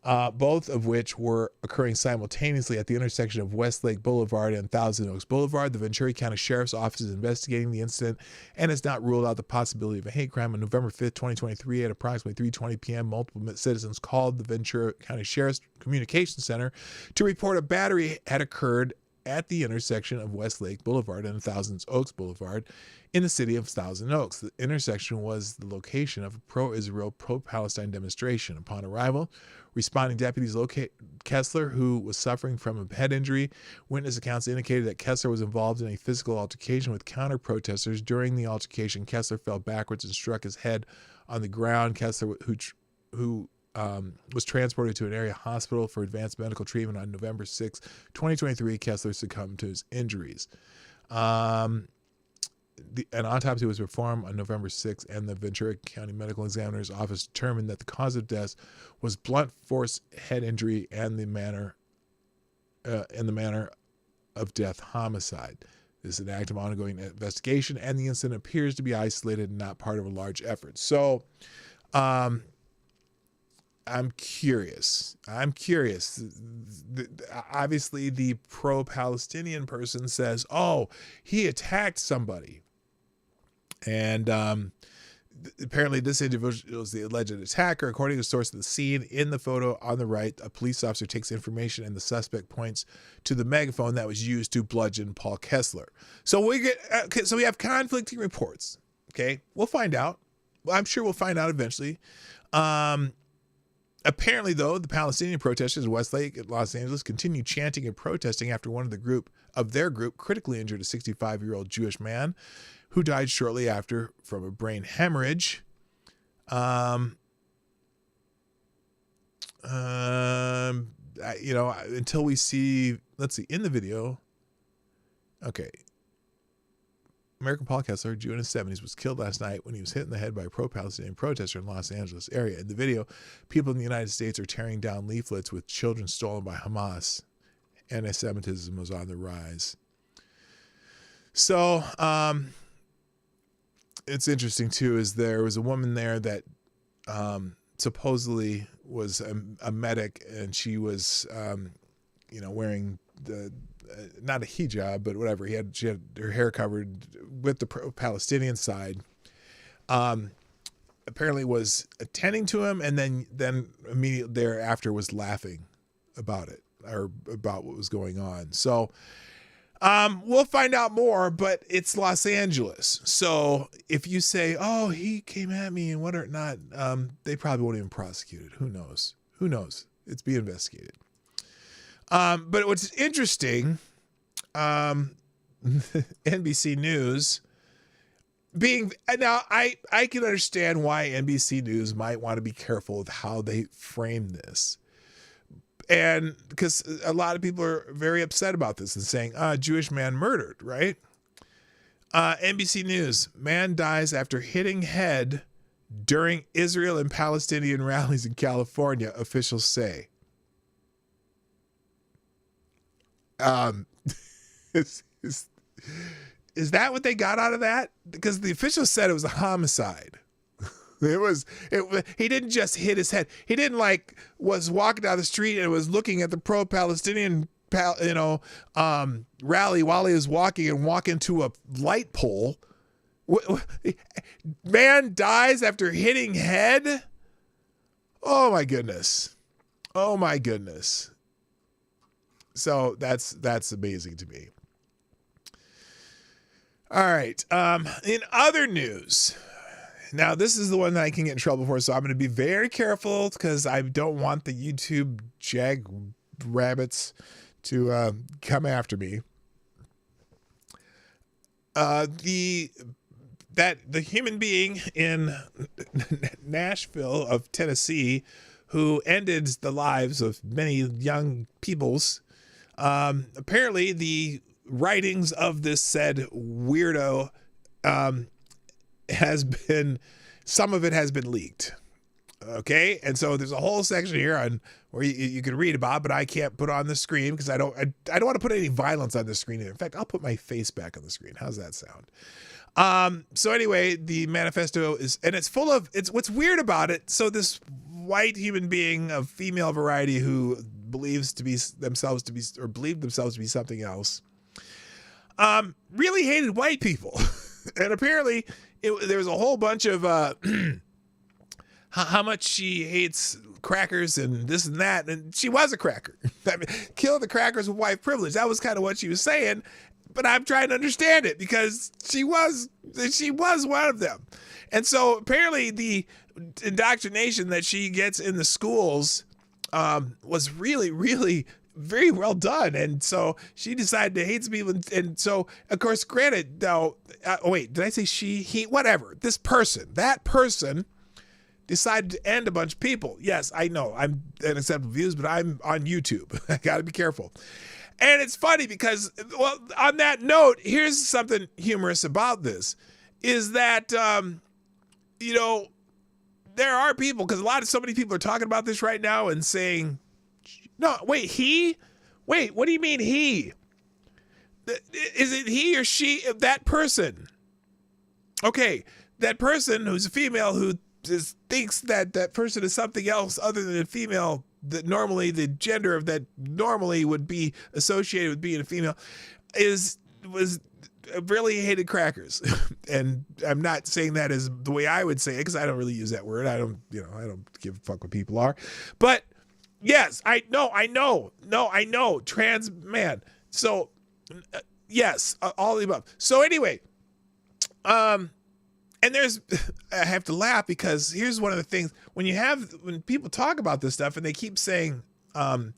S1: Both of which were occurring simultaneously at the intersection of Westlake Boulevard and Thousand Oaks Boulevard. The Ventura County Sheriff's Office is investigating the incident and has not ruled out the possibility of a hate crime. On November 5th, 2023, at approximately 3:20 p.m., multiple citizens called the Ventura County Sheriff's Communications Center to report a battery had occurred at the intersection of Westlake Boulevard and Thousand Oaks Boulevard in the city of Thousand Oaks. The intersection was the location of a pro-Israel, pro-Palestine demonstration. Upon arrival, responding deputies located Kessler, who was suffering from a head injury. Witness accounts indicated that Kessler was involved in a physical altercation with counter-protesters. During the altercation, Kessler fell backwards and struck his head on the ground. Kessler, who was transported to an area hospital for advanced medical treatment on November 6, 2023. Kessler succumbed to his injuries. An autopsy was performed on November 6, and the Ventura County Medical Examiner's Office determined that the cause of death was blunt force head injury and the manner of death homicide. This is an active ongoing investigation, and the incident appears to be isolated and not part of a large effort. So, I'm curious. Obviously, the pro-Palestinian person says, "Oh, he attacked somebody," and apparently, this individual is the alleged attacker. According to the source of the scene, in the photo on the right, a police officer takes information, and the suspect points to the megaphone that was used to bludgeon Paul Kessler. So we have conflicting reports. Okay, we'll find out. I'm sure we'll find out eventually. Apparently, though, the Palestinian protesters in Westlake at Los Angeles continued chanting and protesting after one of their group critically injured a 65-year-old Jewish man who died shortly after from a brain hemorrhage. Until we see, let's see, in the video. Okay. American Paul Kessler, Jew in his 70s, was killed last night when he was hit in the head by a pro-Palestinian protester in Los Angeles area. In the video, people in the United States are tearing down leaflets with children stolen by Hamas. Anti-Semitism was on the rise. So, it's interesting too, is there was a woman there that supposedly was a medic, and she was, wearing not a hijab, but whatever. She had her hair covered with the Palestinian side. Apparently was attending to him, and then immediately thereafter was laughing about it, or about what was going on. So we'll find out more, but it's Los Angeles. So if you say, "Oh, he came at me," and what or not, they probably won't even prosecute it. Who knows? It's being investigated. But what's interesting, NBC News now I can understand why NBC News might want to be careful with how they frame this. And because a lot of people are very upset about this and saying, Jewish man murdered, right? NBC News, man dies after hitting head during Israel and Palestinian rallies in California, officials say. Is that what they got out of that? Because the officials said it was a homicide. He didn't just hit his head. He didn't was walking down the street and was looking at the pro-Palestinian, rally while he was walking and walk into a light pole. Man dies after hitting head. Oh my goodness. So that's amazing to me. All right. In other news, now this is the one that I can get in trouble for, so I'm going to be very careful because I don't want the YouTube jag rabbits to come after me. The human being in Nashville of Tennessee who ended the lives of many young peoples. Apparently, the writings of this said weirdo some of it has been leaked. Okay, and so there's a whole section here on where you can read about, but I can't put on the screen because I don't want to put any violence on the screen. In fact, I'll put my face back on the screen. How's that sound? So anyway, the manifesto it's full of, what's weird about it. So this white human being of female variety who believed themselves to be something else, really hated white people. And apparently there was a whole bunch of, how much she hates crackers and this and that. And she was a cracker. I mean, kill the crackers with white privilege. That was kind of what she was saying. But I'm trying to understand it because she was one of them. And so apparently the indoctrination that she gets in the schools was really, really very well done. And so she decided to hate some people. And so, of course, granted, now, wait, did I say he, whatever. That person decided to end a bunch of people. Yes, I know I'm unacceptable views, but I'm on YouTube. I got to be careful. And it's funny because, well, on that note, here's something humorous about this, is that, there are people, because so many people are talking about this right now and saying, no, wait, what do you mean he? Is it he or she, that person? Okay, that person who's a female who thinks that person is something else other than a female, that normally the gender of that normally would be associated with being a female, was really hated crackers. And I'm not saying that as the way I would say it because I don't really use that word. I don't give a fuck what people are. But yes, I know. Trans man. So yes, all of the above. So anyway, and I have to laugh because here's one of the things when people talk about this stuff and they keep saying her,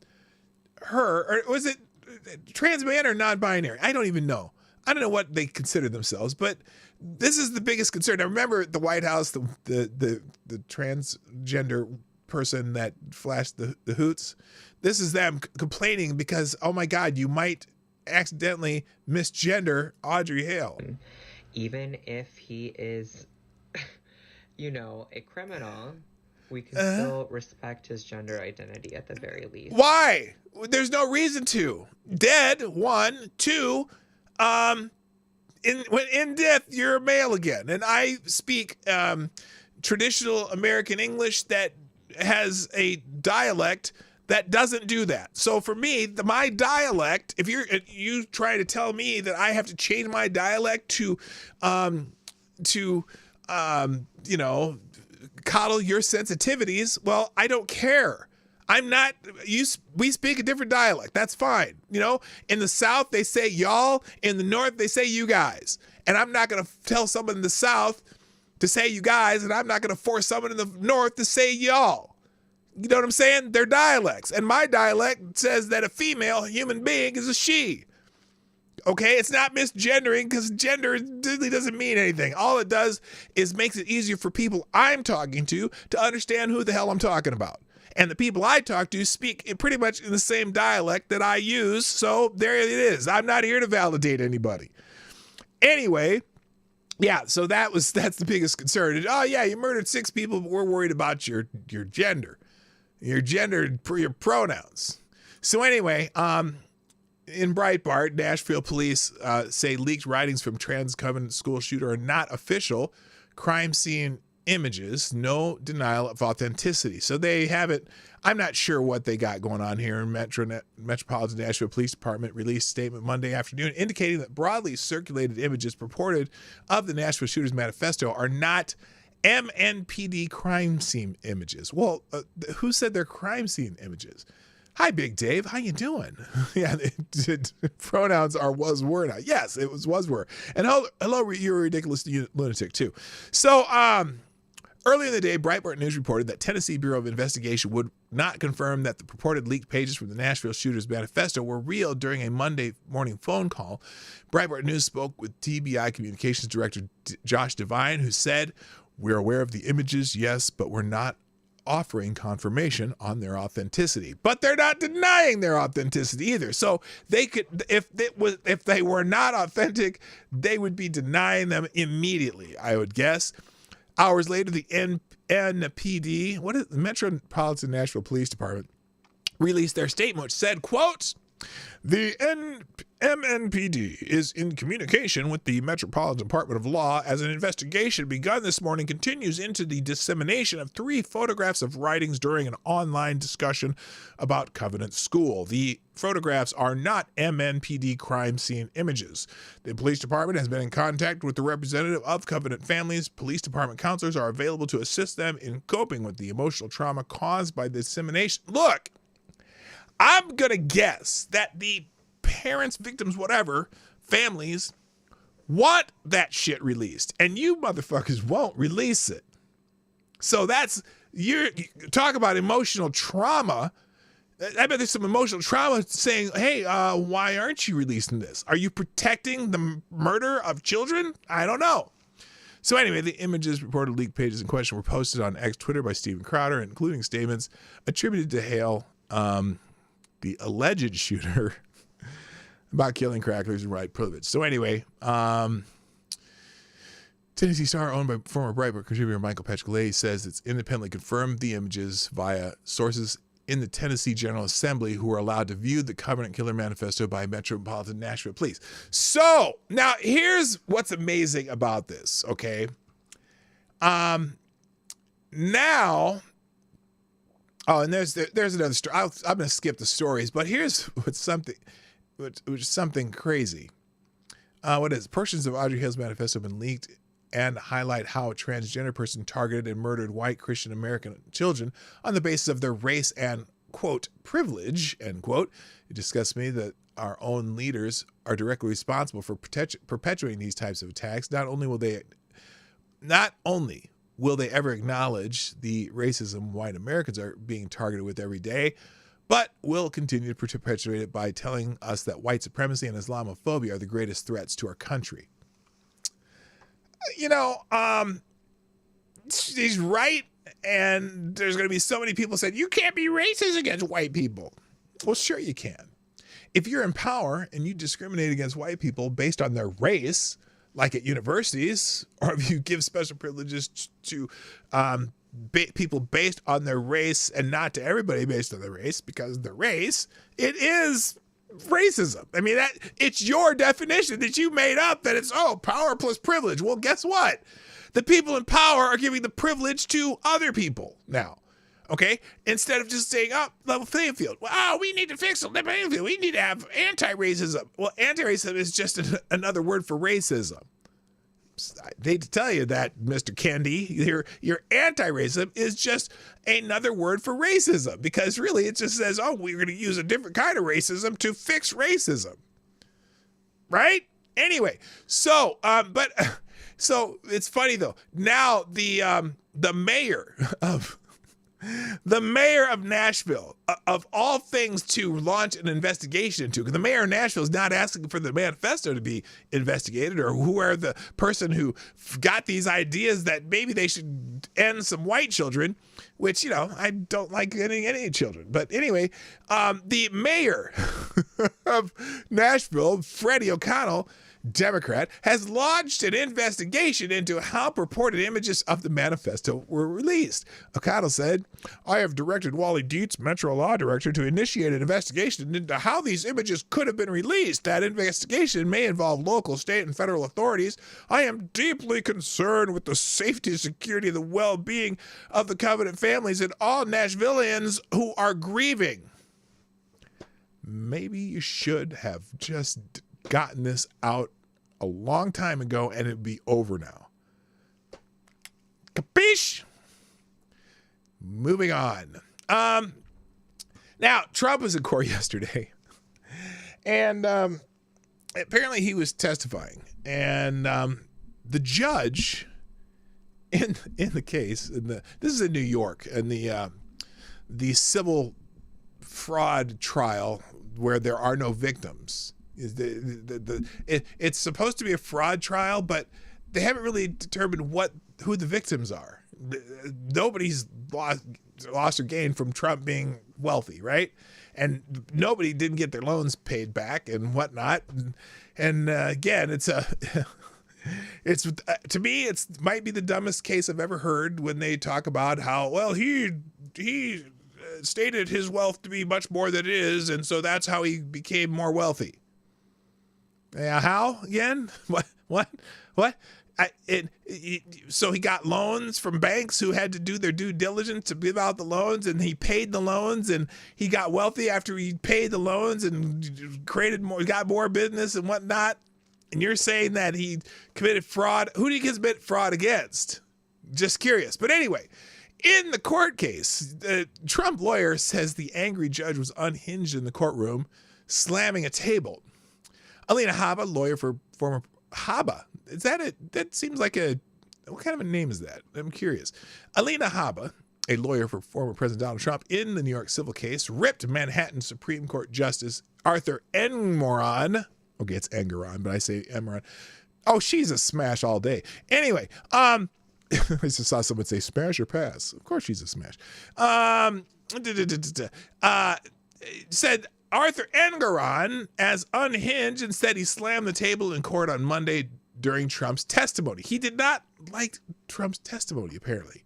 S1: or was it trans man or non-binary? I don't even know. I don't know what they consider themselves, but this is the biggest concern. I remember the White House, the transgender person that flashed the hoots. This is them complaining because, oh my God, you might accidentally misgender Audrey Hale.
S3: Even if he is, a criminal, we can still respect his gender identity at the very least.
S1: Why? There's no reason to. Dead, 1, 2, in death, you're a male again. And I speak traditional American English that has a dialect that doesn't do that. So for me, my dialect, if you try to tell me that I have to change my dialect to coddle your sensitivities, well, I don't care. We speak a different dialect. That's fine. In the South, they say y'all. In the North, they say you guys. And I'm not going to tell someone in the South to say you guys, and I'm not going to force someone in the North to say y'all. You know what I'm saying? They're dialects. And my dialect says that a female human being is a she. Okay? It's not misgendering because gender really doesn't mean anything. All it does is makes it easier for people I'm talking to understand who the hell I'm talking about. And the people I talk to speak pretty much in the same dialect that I use. So there it is. I'm not here to validate anybody. Anyway, yeah, so that's the biggest concern. And, oh, yeah, you murdered 6 people, but we're worried about your gender, your pronouns. So anyway, in Breitbart, Nashville police say leaked writings from trans Covenant school shooter are not official crime scene images, no denial of authenticity. So they haven't, I'm not sure what they got going on here. Metropolitan Nashville Police Department released a statement Monday afternoon indicating that broadly circulated images purported of the Nashville Shooters Manifesto are not MNPD crime scene images. Well, who said they're crime scene images? Hi, Big Dave. How you doing? Yeah, pronouns are was, were now. Yes, it was, were. And hello, you're a ridiculous lunatic, too. So, earlier in the day, Breitbart News reported that Tennessee Bureau of Investigation would not confirm that the purported leaked pages from the Nashville Shooters Manifesto were real during a Monday morning phone call. Breitbart News spoke with TBI Communications Director Josh Devine, who said, "We're aware of the images, yes, but we're not offering confirmation on their authenticity." But they're not denying their authenticity either. So they could, if they were not authentic, they would be denying them immediately, I would guess. Hours later, the NPD, what is the Metropolitan Nashville Police Department, released their statement, which said, quote, "The MNPD is in communication with the Metropolitan Department of Law as an investigation begun this morning continues into the dissemination of 3 photographs of writings during an online discussion about Covenant School. The photographs are not MNPD crime scene images. The police department has been in contact with the representative of Covenant families. Police department counselors are available to assist them in coping with the emotional trauma caused by the dissemination." Look, I'm going to guess that the parents, victims, whatever, families want that shit released. And you motherfuckers won't release it. So you talk about emotional trauma. I bet there's some emotional trauma saying, hey, why aren't you releasing this? Are you protecting the murder of children? I don't know. So anyway, the images, reported leaked pages in question were posted on X Twitter by Steven Crowder, including statements attributed to Hale, the alleged shooter, about killing cracklers and white privilege. So anyway, Tennessee Star, owned by former Breitbart contributor Michael Petrolay, says it's independently confirmed the images via sources in the Tennessee General Assembly who were allowed to view the Covenant Killer Manifesto by Metropolitan Nashville Police. So now here's what's amazing about this, okay? Now, oh, and there's another story. I'm going to skip the stories, but here's what's something crazy. What is it? Portions of Audrey Hale's manifesto have been leaked and highlight how a transgender person targeted and murdered white Christian American children on the basis of their race and, quote, privilege, end quote. It disgusts me that our own leaders are directly responsible for perpetuating these types of attacks. Not only will they ever acknowledge the racism white Americans are being targeted with every day, but will continue to perpetuate it by telling us that white supremacy and Islamophobia are the greatest threats to our country. You know, he's right, and there's going to be so many people saying, you can't be racist against white people. Well, sure you can. If you're in power and you discriminate against white people based on their race, like at universities, or if you give special privileges to people based on their race and not to everybody based on their race because of their race, it is racism. I mean, it's your definition that you made up that it's, power plus privilege. Well, guess what? The people in power are giving the privilege to other people now. Okay? Instead of just saying, level playing field. Well, we need to fix the playing field. We need to have anti-racism. Well, anti-racism is just another word for racism. I hate to tell you that, Mr. Candy, your anti-racism is just another word for racism, because really it just says, we're going to use a different kind of racism to fix racism. Right? Anyway, so it's funny though. Now the mayor of The mayor of Nashville, of all things to launch an investigation into, because the mayor of Nashville is not asking for the manifesto to be investigated, or who are the person who got these ideas that maybe they should end some white children, which, you know, I don't like any children. But anyway, the mayor of Nashville, Freddie O'Connell, Democrat, has launched an investigation into how purported images of the manifesto were released. O'Connell said, I have directed Wally Dietz, Metro Law Director, to initiate an investigation into how these images could have been released. That investigation may involve local, state, and federal authorities. I am deeply concerned with the safety and security and the well-being of the Covenant families and all Nashvillians who are grieving. Maybe you should have just gotten this out a long time ago and it'd be over now. Capiche? Moving on. Now, Trump was in court yesterday, and apparently he was testifying, and the judge in the case, this is in New York, and the civil fraud trial where there are no victims. It's supposed to be a fraud trial, but they haven't really determined who the victims are. Nobody's lost or gained from Trump being wealthy, right? And nobody didn't get their loans paid back and whatnot. And again, it's to me, it's might be the dumbest case I've ever heard when they talk about how, well, he stated his wealth to be much more than it is, and so that's how he became more wealthy. Yeah, how again? What? So he got loans from banks who had to do their due diligence to give out the loans, and he paid the loans, and he got wealthy after he paid the loans and got more business and whatnot. And you're saying that he committed fraud? Who did he commit fraud against? Just curious. But anyway, in the court case, the Trump lawyer says the angry judge was unhinged in the courtroom, slamming a table. Alina Habba, lawyer for former Habba. Is that it? That seems like what kind of a name is that? I'm curious. Alina Habba, a lawyer for former President Donald Trump in the New York civil case, ripped Manhattan Supreme Court Justice Arthur Engoron. Okay, it's Engoron, but I say Engoron. Oh, she's a smash all day. Anyway, I just saw someone say smash or pass. Of course she's a smash. Said Arthur Engoron as unhinged and said he slammed the table in court on Monday during Trump's testimony. He did not like Trump's testimony, apparently.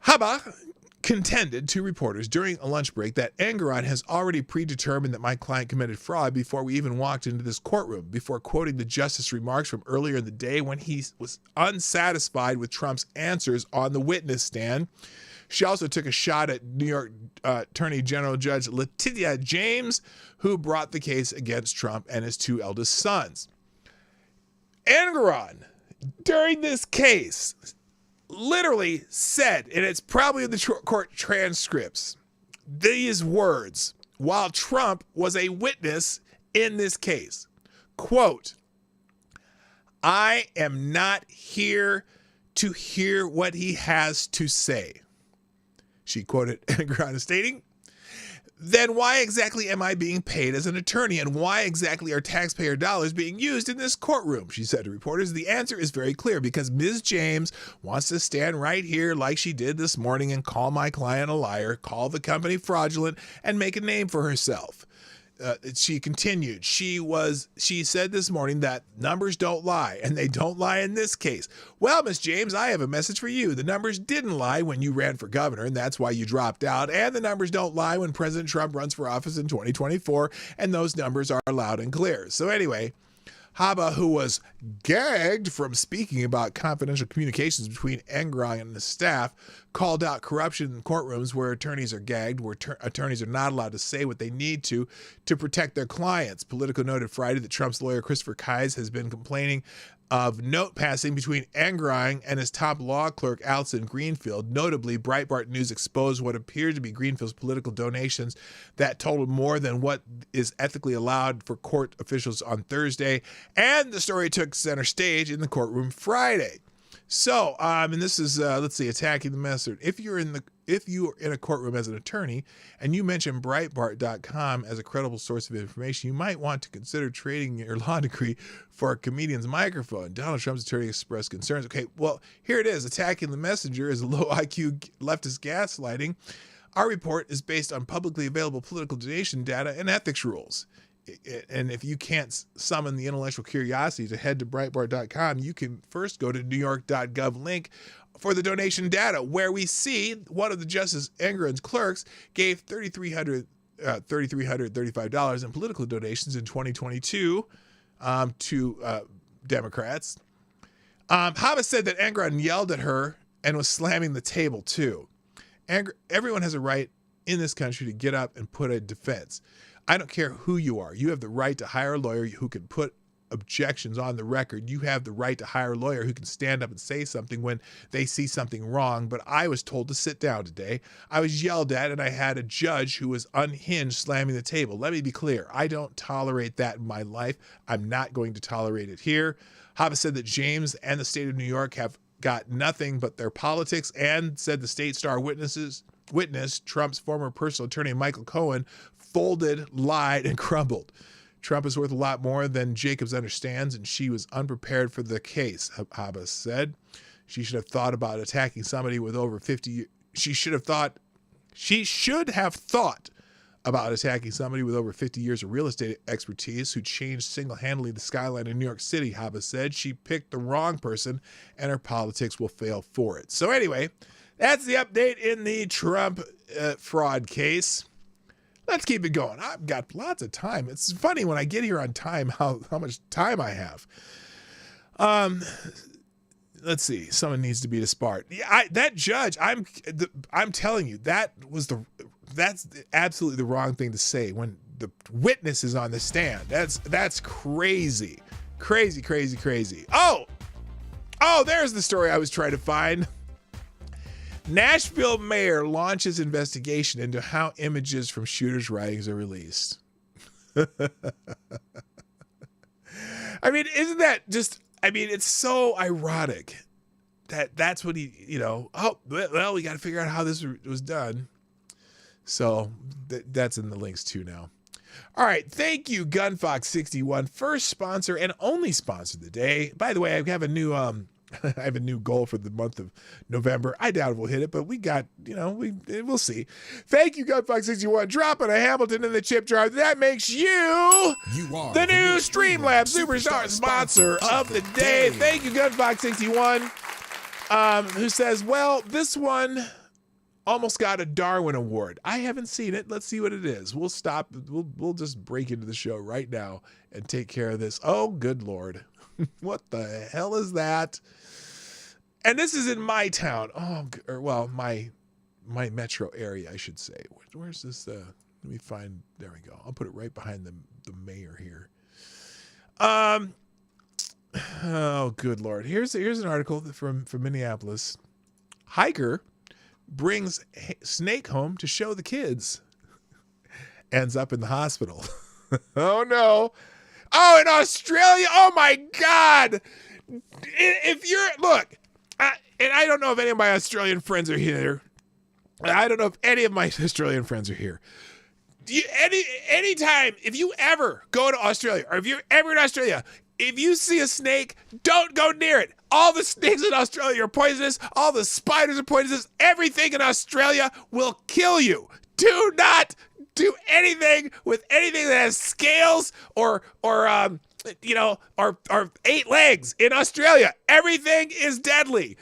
S1: Habba contended to reporters during a lunch break that Engoron has already predetermined that my client committed fraud before we even walked into this courtroom, before quoting the justice's remarks from earlier in the day when he was unsatisfied with Trump's answers on the witness stand. She also took a shot at New York Attorney General Judge Letitia James, who brought the case against Trump and his two eldest sons. Engoron, during this case, literally said, and it's probably in the court transcripts, these words while Trump was a witness in this case. Quote, I am not here to hear what he has to say. She quoted Engoron as stating, then why exactly am I being paid as an attorney, and why exactly are taxpayer dollars being used in this courtroom? She said to reporters, the answer is very clear, because Ms. James wants to stand right here like she did this morning and call my client a liar, call the company fraudulent, and make a name for herself. She continued, she said this morning that numbers don't lie, and they don't lie in this case. Well, Miss James, I have a message for you. The numbers didn't lie when you ran for governor, and that's why you dropped out. And the numbers don't lie when President Trump runs for office in 2024, and those numbers are loud and clear. So anyway, Habba, who was gagged from speaking about confidential communications between Engoron and the staff, called out corruption in courtrooms where attorneys are gagged, where attorneys are not allowed to say what they need to protect their clients. Politico noted Friday that Trump's lawyer Christopher Kise has been complaining of note passing between Engoron and his top law clerk Alison Greenfield. Notably, Breitbart News exposed what appeared to be Greenfield's political donations that totaled more than what is ethically allowed for court officials on Thursday, and the story took center stage in the courtroom Friday. So, and this is, let's see, attacking the messenger. If you're in a courtroom as an attorney and you mention Breitbart.com as a credible source of information, you might want to consider trading your law degree for a comedian's microphone. Donald Trump's attorney expressed concerns. Okay, well, here it is. Attacking the messenger is a low IQ leftist gaslighting. Our report is based on publicly available political donation data and ethics rules. And if you can't summon the intellectual curiosity to head to Breitbart.com, you can first go to newyork.gov link for the donation data, where we see one of the Justice Engoron's clerks gave $3,335 in political donations in 2022 to Democrats. Habas said that Engoron yelled at her and was slamming the table too. Everyone has a right in this country to get up and put a defense. I don't care who you are. You have the right to hire a lawyer who can put objections on the record. You have the right to hire a lawyer who can stand up and say something when they see something wrong. But I was told to sit down today. I was yelled at, and I had a judge who was unhinged slamming the table. Let me be clear. I don't tolerate that in my life. I'm not going to tolerate it here. Habas said that James and the state of New York have got nothing but their politics, and said the State Star witness, Trump's former personal attorney, Michael Cohen, folded, lied, and crumbled. Trump is worth a lot more than Jacobs understands, and she was unprepared for the case, Habas said. She should have thought about attacking somebody with over 50. She should have thought about attacking somebody with over 50 years of real estate expertise who changed single-handedly the skyline of New York City, Habas said. She picked the wrong person, and her politics will fail for it. So anyway, that's the update in the Trump fraud case. Let's keep it going. I've got lots of time. It's funny when I get here on time how much time I have. Let's see. Someone needs to be disbarred. Yeah, that judge. I'm telling you, that's absolutely the wrong thing to say when the witness is on the stand. That's crazy, crazy, crazy, crazy. Oh, there's the story I was trying to find. Nashville mayor launches investigation into how images from shooters' writings are released. I mean, isn't that just, it's so ironic that that's what he, we got to figure out how this was done. So that's in the links too now. All right. Thank you, GunFox61, first sponsor and only sponsor of the day. By the way, I have a new, goal for the month of November. I doubt we'll hit it, but we got, we'll see. Thank you, GunFox61, dropping a Hamilton in the chip jar. That makes you are the new Streamlabs Superstar sponsor of the day. Thank you, GunFox61, who says, well, this one almost got a Darwin Award. I haven't seen it. Let's see what it is. We'll stop. We'll just break into the show right now and take care of this. Oh, good Lord. What the hell is that? And this is in my town. My metro area, I should say. Where's this? Let me find. There we go. I'll put it right behind the mayor here. Oh, good Lord. Here's an article from Minneapolis. Hiker brings snake home to show the kids. Ends up in the hospital. Oh, no. Oh, in Australia. Oh, my God. If you're, look, and I don't know if any of my Australian friends are here. I don't know if any of my Australian friends are here. Anytime, if you ever go to Australia, or if you're ever in Australia, if you see a snake, don't go near it. All the snakes in Australia are poisonous. All the spiders are poisonous. Everything in Australia will kill you. Do not do anything with anything that has scales or 8 legs in Australia. Everything is deadly.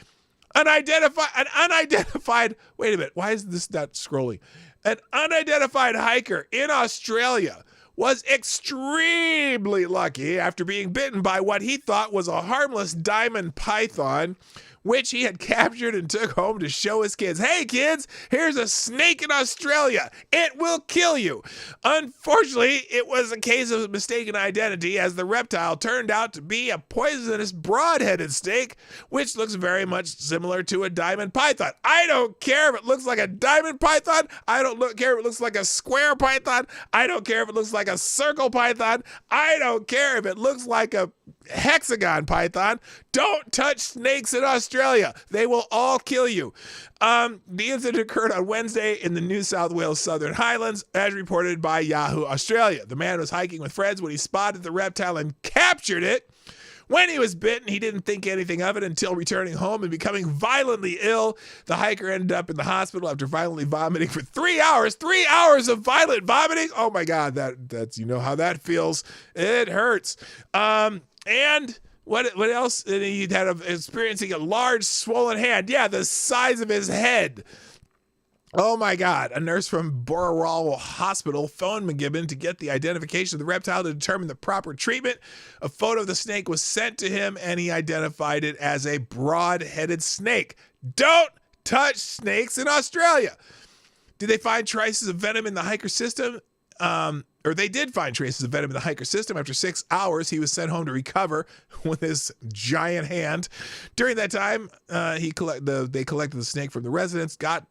S1: An unidentified, wait a minute, why is this not scrolling? An unidentified hiker in Australia was extremely lucky after being bitten by what he thought was a harmless diamond python, which he had captured and took home to show his kids. Hey, kids, here's a snake in Australia. It will kill you. Unfortunately, it was a case of mistaken identity, as the reptile turned out to be a poisonous broad-headed snake, which looks very much similar to a diamond python. I don't care if it looks like a diamond python. I don't care if it looks like a square python. I don't care if it looks like a circle python. I don't care if it looks like a hexagon python. Don't touch snakes in Australia. They will all kill you. The incident occurred on Wednesday in the New South Wales Southern Highlands, as reported by Yahoo Australia. The man was hiking with friends when he spotted the reptile and captured it. When he was bitten, he didn't think anything of it until returning home and becoming violently ill. The hiker ended up in the hospital after violently vomiting for 3 hours. 3 hours of violent vomiting? Oh my God, that's you know how that feels. It hurts. And what else? And he had experiencing a large swollen hand. Yeah, the size of his head. Oh my God. A nurse from Bororal Hospital phoned McGibbon to get the identification of the reptile to determine the proper treatment. A photo of the snake was sent to him and he identified it as a broad-headed snake. Don't touch snakes in Australia. Did they find traces of venom in the hiker system? Or they did find traces of venom in the hiker system. After 6 hours, he was sent home to recover with his giant hand. During that time, they collected the snake from the residents, got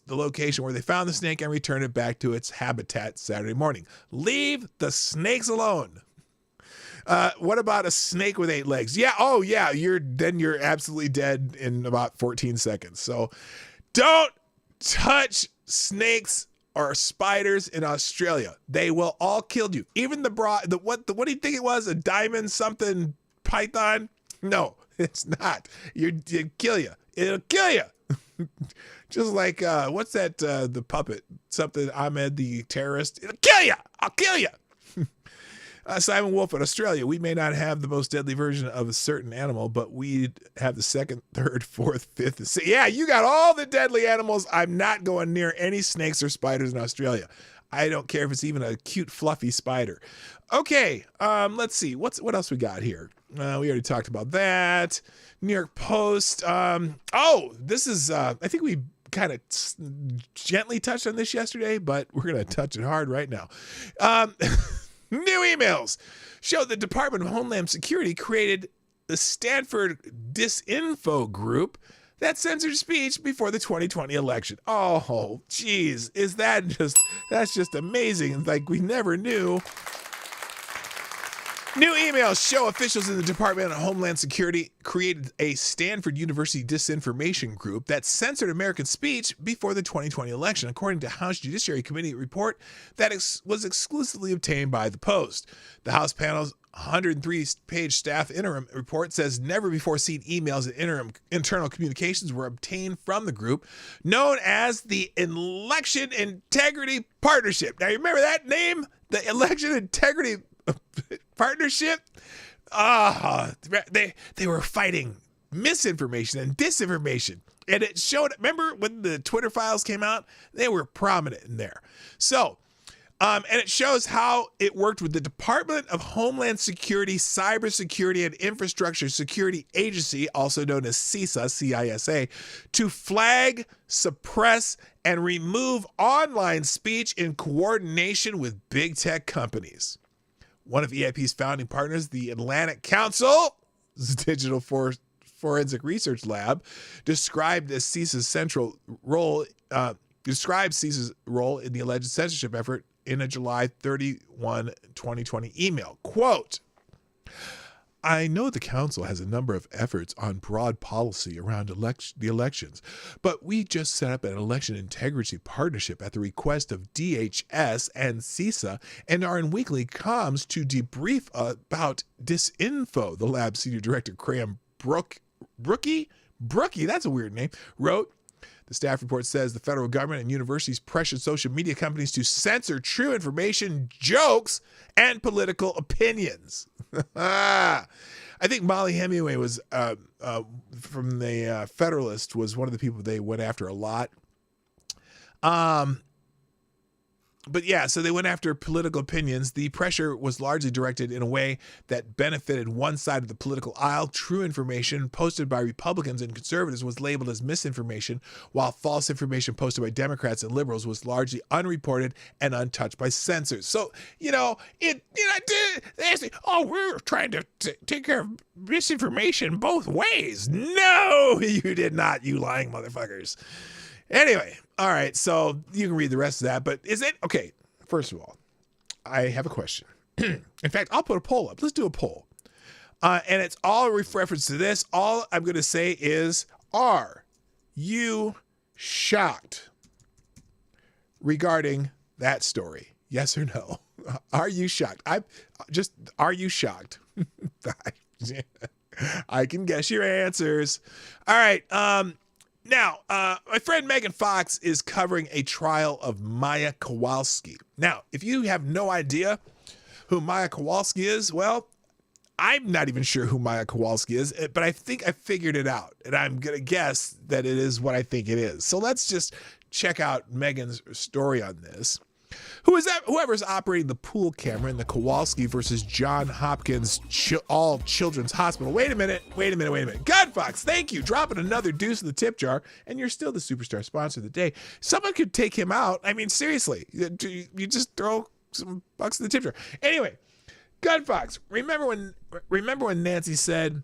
S1: the location where they found the snake, and returned it back to its habitat Saturday morning. Leave the snakes alone. What about a snake with 8 legs? Yeah. Oh yeah. You're absolutely dead in about 14 seconds. So don't touch snakes or spiders in Australia. They will all kill you. Even what do you think it was? A diamond something python? No, it's not. It'll kill you. It'll kill you. Just like, what's that, the puppet? Something, Ahmed the terrorist. It'll kill you! I'll kill you! Simon Wolf in Australia. We may not have the most deadly version of a certain animal, but we have the second, third, fourth, fifth. Yeah, you got all the deadly animals. I'm not going near any snakes or spiders in Australia. I don't care if it's even a cute, fluffy spider. Okay, let's see. What else we got here? We already talked about that. New York Post. This is, I think we kind of gently touched on this yesterday, but we're going to touch it hard right now. New emails show the Department of Homeland Security created the Stanford Disinfo Group that censored speech before the 2020 election. Oh, geez. That's just amazing. Like we never knew. New emails show officials in the Department of Homeland Security created a Stanford University disinformation group that censored American speech before the 2020 election, according to House Judiciary Committee report that was exclusively obtained by the Post. The House panel's 103-page staff interim report says never before seen emails and internal communications were obtained from the group, known as the Election Integrity Partnership. Now, you remember that name? The Election Integrity Partnership? They were fighting misinformation and disinformation. And it showed, remember when the Twitter files came out? They were prominent in there. So, and it shows how it worked with the Department of Homeland Security, Cybersecurity and Infrastructure Security Agency, also known as CISA, C-I-S-A, to flag, suppress, and remove online speech in coordination with big tech companies. One of EIP's founding partners, the Atlantic Council's Digital Forensic Research Lab, described CISA's role in the alleged censorship effort in a July 31, 2020 email. Quote, I know the council has a number of efforts on broad policy around the elections, but we just set up an election integrity partnership at the request of DHS and CISA and are in weekly comms to debrief about disinfo, the lab senior director Graham Brookie, that's a weird name, wrote. The staff report says the federal government and universities pressured social media companies to censor true information, jokes, and political opinions. I think Molly Hemingway was from the Federalist was one of the people they went after a lot. But yeah, so they went after political opinions. The pressure was largely directed in a way that benefited one side of the political aisle. True information posted by Republicans and conservatives was labeled as misinformation, while false information posted by Democrats and liberals was largely unreported and untouched by censors. So, they say, we're trying to take care of misinformation both ways. No, you did not, you lying motherfuckers. Anyway, all right, so you can read the rest of that, but is it, okay, first of all, I have a question. In fact, I'll put a poll up. Let's do a poll. And it's all reference to this. All I'm going to say is, are you shocked regarding that story? Yes or no? Are you shocked? Are you shocked? I can guess your answers. All right. Now, my friend Megan Fox is covering a trial of Maya Kowalski. Now, if you have no idea who Maya Kowalski is, well, I'm not even sure who Maya Kowalski is, but I think I figured it out, and I'm going to guess that it is what I think it is. So let's just check out Megan's story on this. Who is that? Whoever's operating the pool camera in the Kowalski versus John Hopkins All Children's Hospital. Wait a minute. Gunfox, thank you. Dropping another deuce in the tip jar, and you're still the superstar sponsor of the day. Someone could take him out. I mean, seriously, you just throw some bucks in the tip jar. Anyway, Gunfox, remember when Nancy said,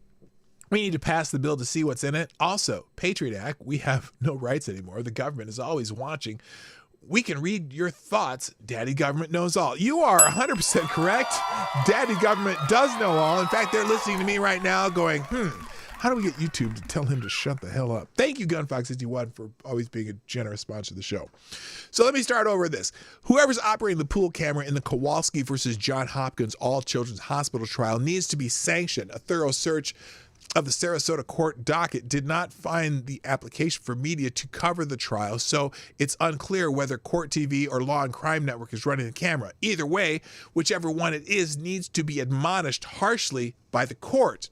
S1: we need to pass the bill to see what's in it? Also, Patriot Act, we have no rights anymore. The government is always watching. We can read your thoughts. Daddy Government knows all. You are 100% correct. Daddy Government does know all. In fact, they're listening to me right now going, how do we get YouTube to tell him to shut the hell up? Thank you, Gunfox61, for always being a generous sponsor of the show. So let me start over this. Whoever's operating the pool camera in the Kowalski versus John Hopkins All Children's Hospital trial needs to be sanctioned. A thorough search of the Sarasota court docket did not find the application for media to cover the trial, so it's unclear whether Court TV or Law and Crime Network is running the camera. Either way, whichever one it is needs to be admonished harshly by the court.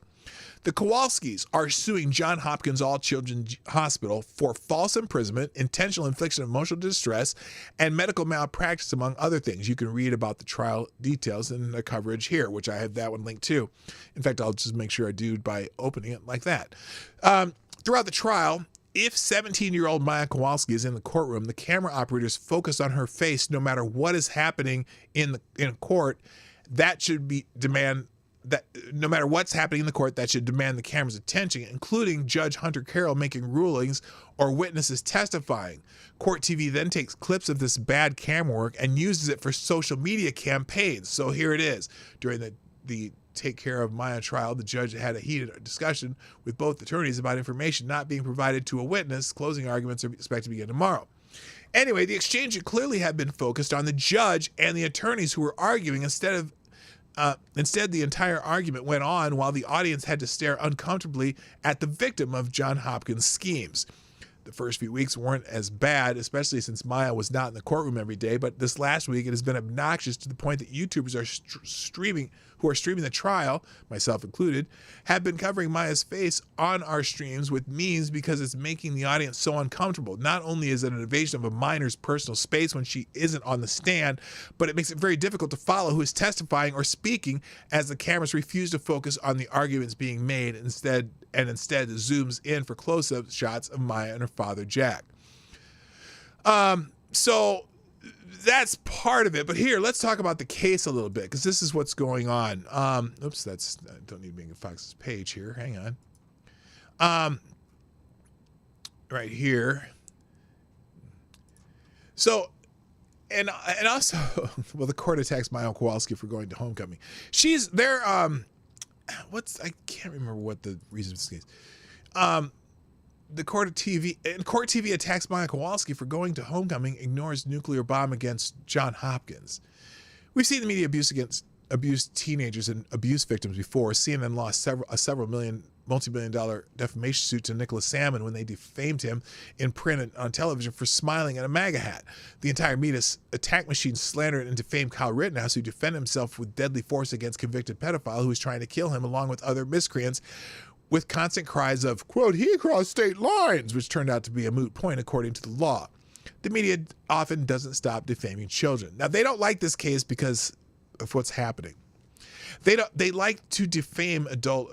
S1: The Kowalskis are suing John Hopkins All Children's Hospital for false imprisonment, intentional infliction of emotional distress, and medical malpractice, among other things. You can read about the trial details in the coverage here, which I have that one linked to. In fact, I'll just make sure I do by opening it like that. Throughout the trial, if 17-year-old Maya Kowalski is in the courtroom, the camera operators focus on her face no matter what is happening in court. That should be that no matter what's happening in the court, that should demand the camera's attention, including Judge Hunter Carroll making rulings or witnesses testifying. Court TV then takes clips of this bad camera work and uses it for social media campaigns. So here it is. During the Take Care of Maya trial, the judge had a heated discussion with both attorneys about information not being provided to a witness. Closing arguments are expected to begin tomorrow. Anyway, the exchange clearly had been focused on the judge and the attorneys who were arguing Instead, the entire argument went on while the audience had to stare uncomfortably at the victim of John Hopkins' schemes. The first few weeks weren't as bad, especially since Maya was not in the courtroom every day, but this last week it has been obnoxious to the point that YouTubers are streaming the trial, myself included, have been covering Maya's face on our streams with memes because it's making the audience so uncomfortable. Not only is it an invasion of a minor's personal space when she isn't on the stand, but it makes it very difficult to follow who is testifying or speaking as the cameras refuse to focus on the arguments being made instead zooms in for close-up shots of Maya and her father, Jack. So that's part of it. But here, let's talk about the case a little bit, because this is what's going on. I don't need Megan Fox's page here. Hang on. Right here. So, and also, well, the court attacks Maya Kowalski for going to homecoming. I can't remember what the reason for this case. The Court TV attacks Maya Kowalski for going to homecoming, ignores nuclear bomb against John Hopkins. We've seen the media abuse teenagers and abuse victims before. CNN lost a multi-million-dollar defamation suit to Nicholas Salmon when they defamed him in print and on television for smiling in a MAGA hat. The entire media attack machine slandered and defamed Kyle Rittenhouse, who defended himself with deadly force against convicted pedophile who was trying to kill him, along with other miscreants, with constant cries of, quote, he crossed state lines, which turned out to be a moot point according to the law. The media often doesn't stop defaming children. Now, they don't like this case because of what's happening. They like to defame adult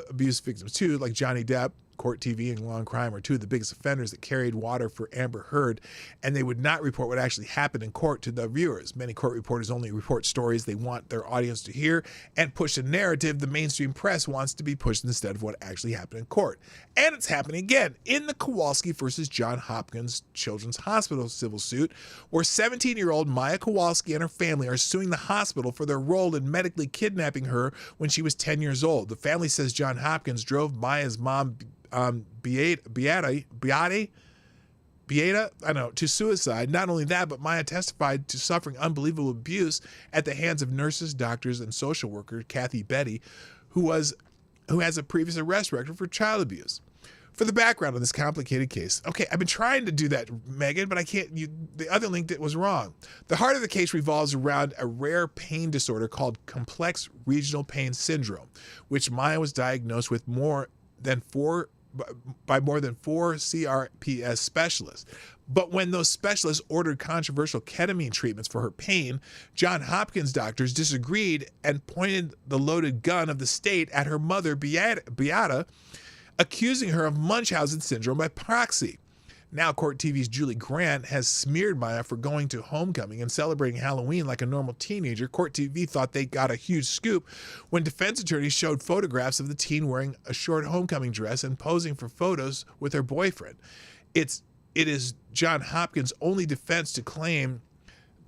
S1: abuse victims too, like Johnny Depp, Court TV and Law and Crime are two of the biggest offenders that carried water for Amber Heard, and they would not report what actually happened in court to the viewers. Many court reporters only report stories they want their audience to hear and push a narrative the mainstream press wants to be pushed instead of what actually happened in court. And it's happening again in the Kowalski versus Johns Hopkins Children's Hospital civil suit, where 17-year-old Maya Kowalski and her family are suing the hospital for their role in medically kidnapping her when she was 10 years old. The family says Johns Hopkins drove Maya's mom, Beata, to suicide. Not only that, but Maya testified to suffering unbelievable abuse at the hands of nurses, doctors, and social worker Kathy Betty, who has a previous arrest record for child abuse. For the background on this complicated case. Okay, I've been trying to do that, Megan, but I can't. The other link that was wrong. The heart of the case revolves around a rare pain disorder called complex regional pain syndrome, which Maya was diagnosed with by more than four CRPS specialists. But when those specialists ordered controversial ketamine treatments for her pain, Johns Hopkins doctors disagreed and pointed the loaded gun of the state at her mother, Beata, accusing her of Munchausen syndrome by proxy. Now, Court TV's Julie Grant has smeared Maya for going to homecoming and celebrating Halloween like a normal teenager. Court TV thought they got a huge scoop when defense attorneys showed photographs of the teen wearing a short homecoming dress and posing for photos with her boyfriend. It is Johns Hopkins' only defense to claim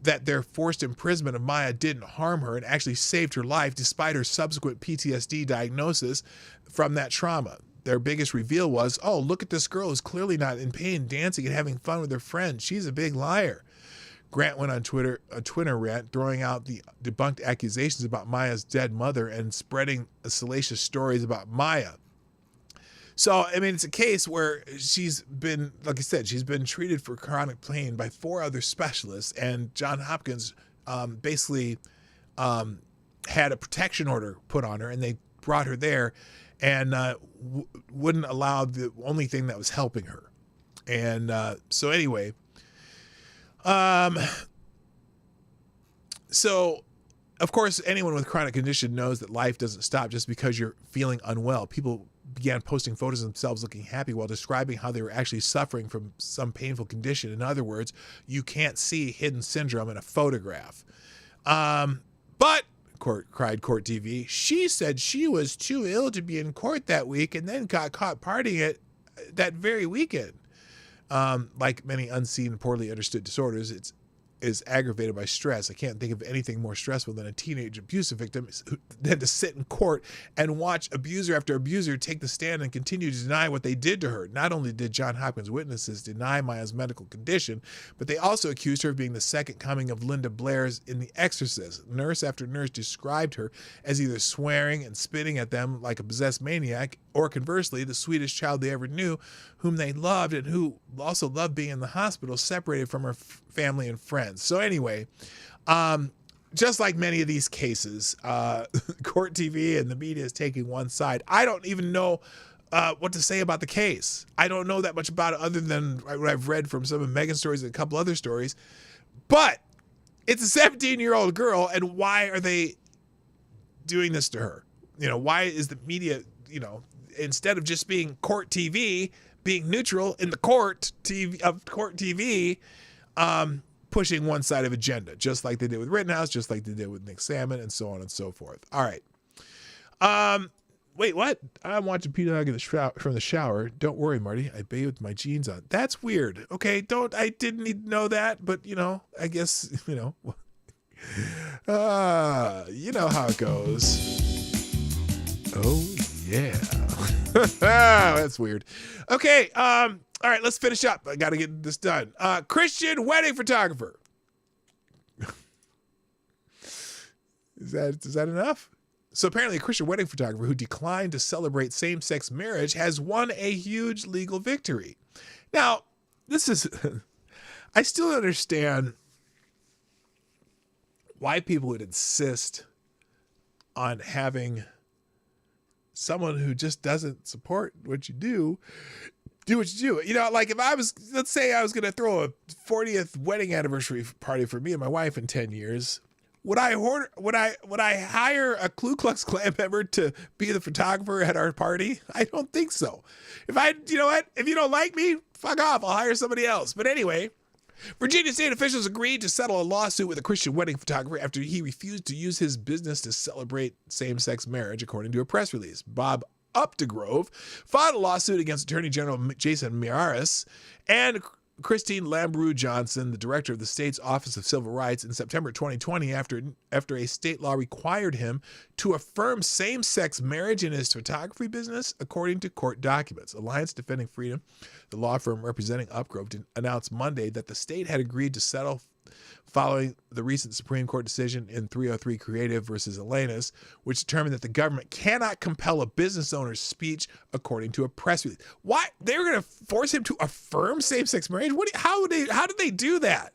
S1: that their forced imprisonment of Maya didn't harm her and actually saved her life despite her subsequent PTSD diagnosis from that trauma. Their biggest reveal was, oh, look at this girl who's clearly not in pain, dancing and having fun with her friends. She's a big liar. Grant went on Twitter, a Twitter rant, throwing out the debunked accusations about Maya's dead mother and spreading salacious stories about Maya. So, I mean, it's a case where she's been, like I said, she's been treated for chronic pain by 4 other specialists, and Johns Hopkins basically had a protection order put on her, and they brought her there and wouldn't allow the only thing that was helping her. And so anyway, so of course, anyone with chronic condition knows that life doesn't stop just because you're feeling unwell. People began posting photos of themselves looking happy while describing how they were actually suffering from some painful condition. In other words, you can't see hidden syndrome in a photograph. But cried Court TV, she said she was too ill to be in court that week and then got caught partying it that very weekend. Like many unseen, poorly understood disorders, it's is aggravated by stress. I can't think of anything more stressful than a teenage abuse victim than to sit in court and watch abuser after abuser take the stand and continue to deny what they did to her. Not only did Johns Hopkins witnesses deny Maya's medical condition, but they also accused her of being the second coming of Linda Blair's in The Exorcist. Nurse after nurse described her as either swearing and spitting at them like a possessed maniac, or conversely, the sweetest child they ever knew, whom they loved and who also loved being in the hospital, separated from her family and friends. So anyway, just like many of these cases, Court TV and the media is taking one side. I don't even know what to say about the case. I don't know that much about it other than what I've read from some of Megan's stories and a couple other stories. But it's a 17-year-old girl, and why are they doing this to her? You know, why is the media, you know, instead of just being Court TV, being neutral in the court TV, pushing one side of agenda, just like they did with Rittenhouse, just like they did with Nick Salmon, and so on and so forth. All right. Wait, what? I'm watching Peter Hugg from the shower. Don't worry, Marty. I bathe with my jeans on. That's weird. Okay, I didn't need to know that, but, you know, I guess, you know. You know how it goes. Oh, yeah. That's weird. Okay, all right, let's finish up. I got to get this done. Christian wedding photographer. Is that enough? So apparently a Christian wedding photographer who declined to celebrate same-sex marriage has won a huge legal victory. Now, this is, I still understand why people would insist on having someone who just doesn't support what you do what you do. You know, like if I was, let's say I was going to throw a 40th wedding anniversary party for me and my wife in 10 years, Would I hire a Ku Klux Klan member to be the photographer at our party? I don't think so. You know what? If you don't like me, fuck off. I'll hire somebody else. But anyway, Virginia state officials agreed to settle a lawsuit with a Christian wedding photographer after he refused to use his business to celebrate same-sex marriage, according to a press release. Bob Updegrove filed a lawsuit against Attorney General Jason Miyares and Christine Lambrew Johnson, the director of the state's Office of Civil Rights, in September 2020 after a state law required him to affirm same-sex marriage in his photography business, according to court documents. Alliance Defending Freedom, the law firm representing Upgrove, announced Monday that the state had agreed to settle following the recent Supreme Court decision in 303 Creative versus Elena's, which determined that the government cannot compel a business owner's speech, according to a press release. Why? They were going to force him to affirm same-sex marriage? How did they do that?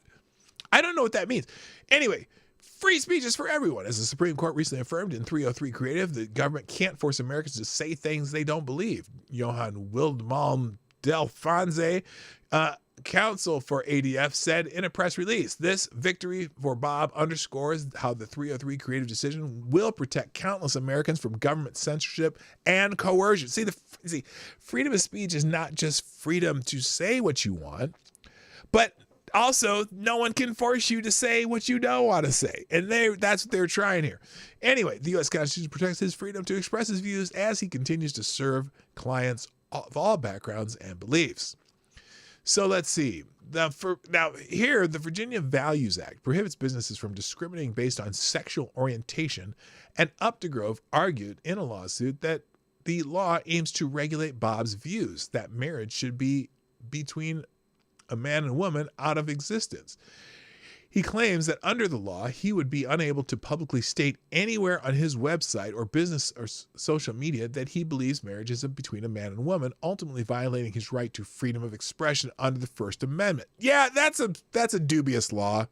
S1: I don't know what that means. Anyway, free speech is for everyone. As the Supreme Court recently affirmed in 303 Creative, the government can't force Americans to say things they don't believe. Johann Wildmalm Delfonse, counsel for ADF, said in a press release, this victory for Bob underscores how the 303 Creative decision will protect countless Americans from government censorship and coercion. See, freedom of speech is not just freedom to say what you want, but also no one can force you to say what you don't want to say. And that's what they're trying here. Anyway, the U.S. Constitution protects his freedom to express his views as he continues to serve clients of all backgrounds and beliefs. So let's see. Now here, the Virginia Values Act prohibits businesses from discriminating based on sexual orientation, and Updegrove argued in a lawsuit that the law aims to regulate Bob's views that marriage should be between a man and woman out of existence. He claims that under the law, he would be unable to publicly state anywhere on his website or business or social media that he believes marriage is between a man and woman, ultimately violating his right to freedom of expression under the First Amendment. Yeah, that's a dubious law.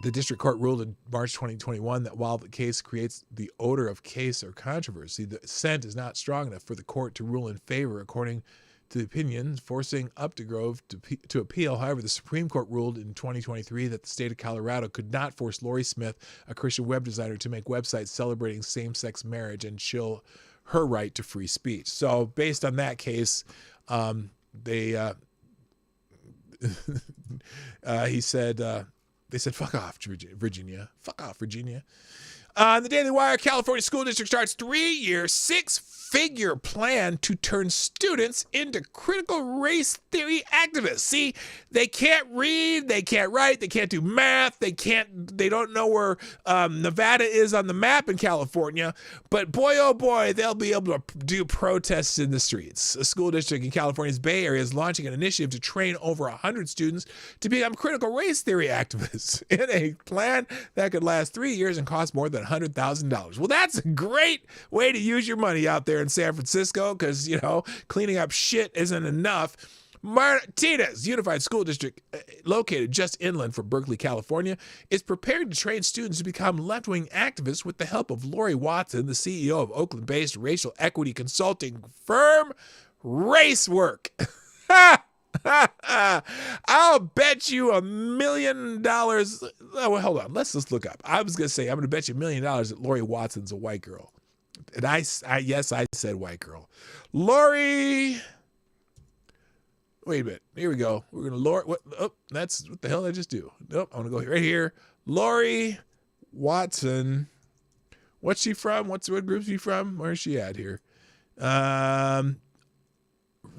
S1: The district court ruled in March 2021 that while the case creates the odor of case or controversy, the scent is not strong enough for the court to rule in favor, according to the opinion, forcing Updegrove to appeal. However, the Supreme Court ruled in 2023 that the state of Colorado could not force Lori Smith, a Christian web designer, to make websites celebrating same-sex marriage and chill her right to free speech. So based on that case, they said, fuck off, Virginia. Fuck off, Virginia. The Daily Wire, California school district starts 3-year, 6-figure plan to turn students into critical race theory activists. See, they can't read, they can't write, they can't do math, they don't know where Nevada is on the map in California, but boy, oh boy, they'll be able to do protests in the streets. A school district in California's Bay Area is launching an initiative to train over 100 students to become critical race theory activists in a plan that could last 3 years and cost more than $100,000. Well, that's a great way to use your money out there in San Francisco, because, cleaning up shit isn't enough. Martinez Unified School District, located just inland from Berkeley, California, is prepared to train students to become left-wing activists with the help of Lori Watson, the CEO of Oakland-based racial equity consulting firm Racework. I'll bet you $1 million. Oh, well, hold on. Let's just look up. I was going to say, I'm going to bet you $1 million that Lori Watson's a white girl. And yes, I said white girl. Lori. Wait a minute. Here we go. We're going to Lori. What the hell did I just do? Nope. I'm going to go right here. Lori Watson. What's she from? What group is she from? Where's she at here?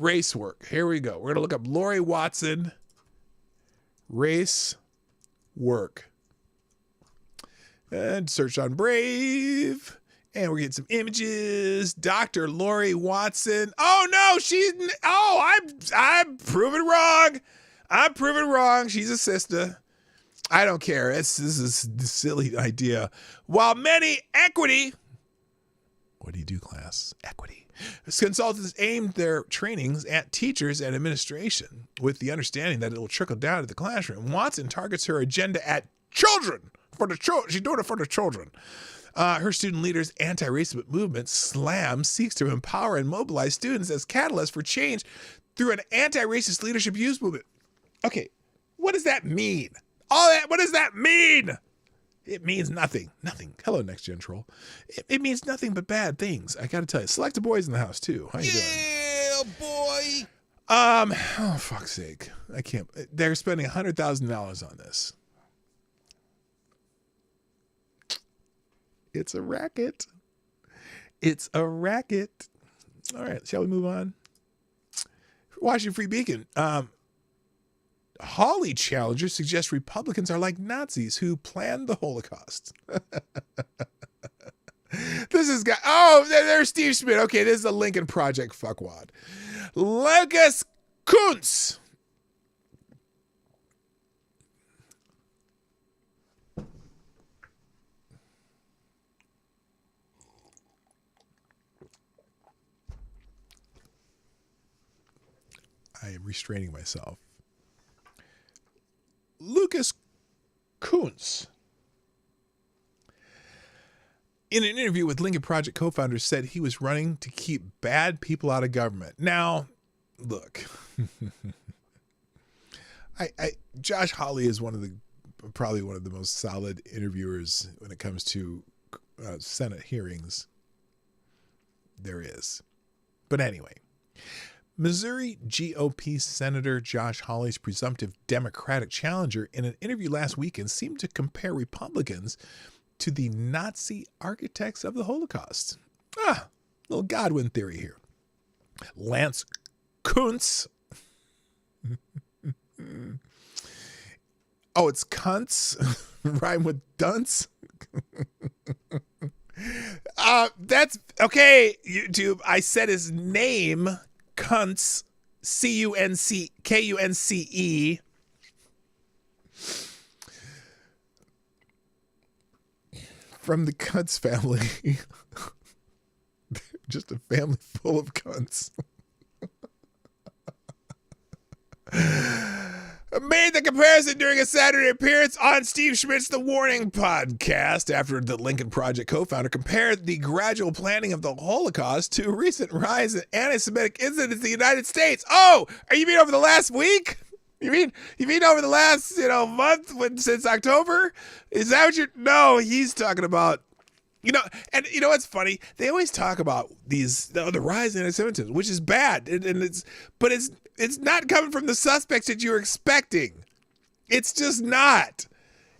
S1: Racework. Here we go. We're going to look up Lori Watson. Racework. And search on Brave. And we're getting some images. Dr. Lori Watson. Oh, no, I'm proven wrong. I'm proven wrong. She's a sister. I don't care. This is a silly idea. While many equity. What do you do, class? Equity. Consultants aimed their trainings at teachers and administration with the understanding that it will trickle down to the classroom. Watson targets her agenda at children. She's doing it for the children. Her student leader's anti-racist movement, SLAM, seeks to empower and mobilize students as catalysts for change through an anti-racist leadership youth movement. Okay, what does that mean? All that, what does that mean? It means nothing. Nothing. Hello, Next Gen Troll. It means nothing but bad things. I got to tell you. Select the boys in the house, too. How you doing?
S4: Yeah, boy.
S1: Oh, fuck's sake. I can't. They're spending $100,000 on this. It's a racket. It's a racket. All right. Shall we move on? Washington Free Beacon. Hawley challenger suggests Republicans are like Nazis who planned the Holocaust. This is guy. Oh, there's Steve Schmidt. Okay, this is the Lincoln Project fuckwad. Lucas Kuntz. I am restraining myself. Lucas Kuntz, in an interview with Lincoln Project co-founders, said he was running to keep bad people out of government. Now, look, Josh Hawley is probably one of the most solid interviewers when it comes to Senate hearings there is. But anyway, Missouri GOP Senator Josh Hawley's presumptive Democratic challenger in an interview last weekend seemed to compare Republicans to the Nazi architects of the Holocaust. Little Godwin theory here. Lance Kuntz. Oh, it's cunts. Rhyme with dunce. That's okay, YouTube. I said his name. Kuntz, Kunce. From the Kuntz family. Just a family full of cunts. Made the comparison during a Saturday appearance on Steve Schmidt's The Warning podcast after the Lincoln Project co-founder compared the gradual planning of the Holocaust to a recent rise in anti-Semitic incidents in the United States. Oh, are you mean over the last week? You mean over the last, month since October? Is that what you're? No, he's talking about. And what's funny? They always talk about the rise in anti-Semitism, which is bad, but it's not coming from the suspects that you're expecting. It's just not.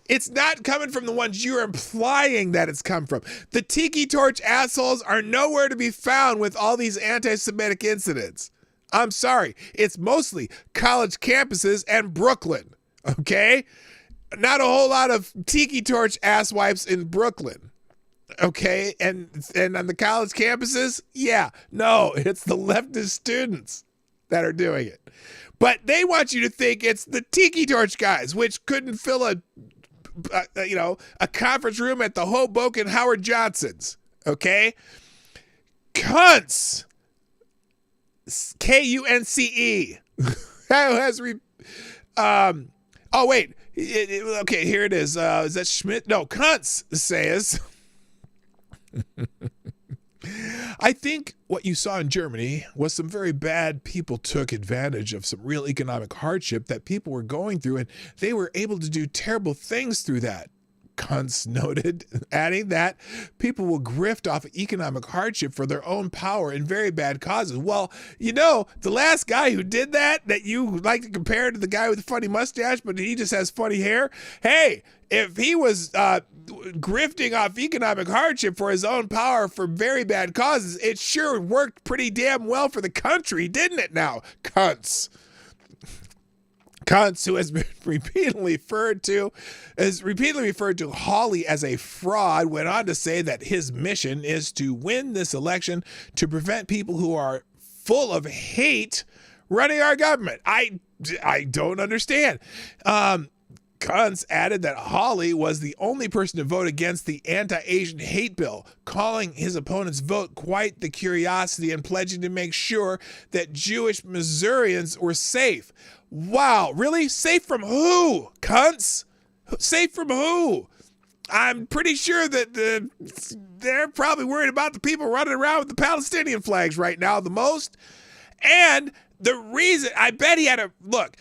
S1: It's not coming from the ones you're implying that it's come from. The Tiki Torch assholes are nowhere to be found with all these anti-Semitic incidents. I'm sorry. It's mostly college campuses and Brooklyn. Okay? Not a whole lot of Tiki Torch asswipes in Brooklyn. Okay, and on the college campuses, it's the leftist students that are doing it. But they want you to think it's the Tiki Torch guys, which couldn't fill a conference room at the Hoboken Howard Johnson's. Okay, cunts, Kunce. Oh wait, okay, here it is. Is that Schmidt? No, Kuntz says. I think what you saw in Germany was some very bad people took advantage of some real economic hardship that people were going through, and they were able to do terrible things through that. Kuntz noted, adding that people will grift off economic hardship for their own power in very bad causes. Well, the last guy who did that you like to compare to the guy with the funny mustache, but he just has funny hair. Hey, if he was grifting off economic hardship for his own power for very bad causes, it sure worked pretty damn well for the country, didn't it now, Kuntz? Kuntz, who has been repeatedly referred to Hawley as a fraud, went on to say that his mission is to win this election to prevent people who are full of hate running our government. I don't understand. Kuntz added that Hawley was the only person to vote against the anti-Asian hate bill, calling his opponent's vote quite the curiosity and pledging to make sure that Jewish Missourians were safe. Wow, really? Safe from who, Kuntz? Safe from who? I'm pretty sure that they're probably worried about the people running around with the Palestinian flags right now the most. And the reason, I bet he had look,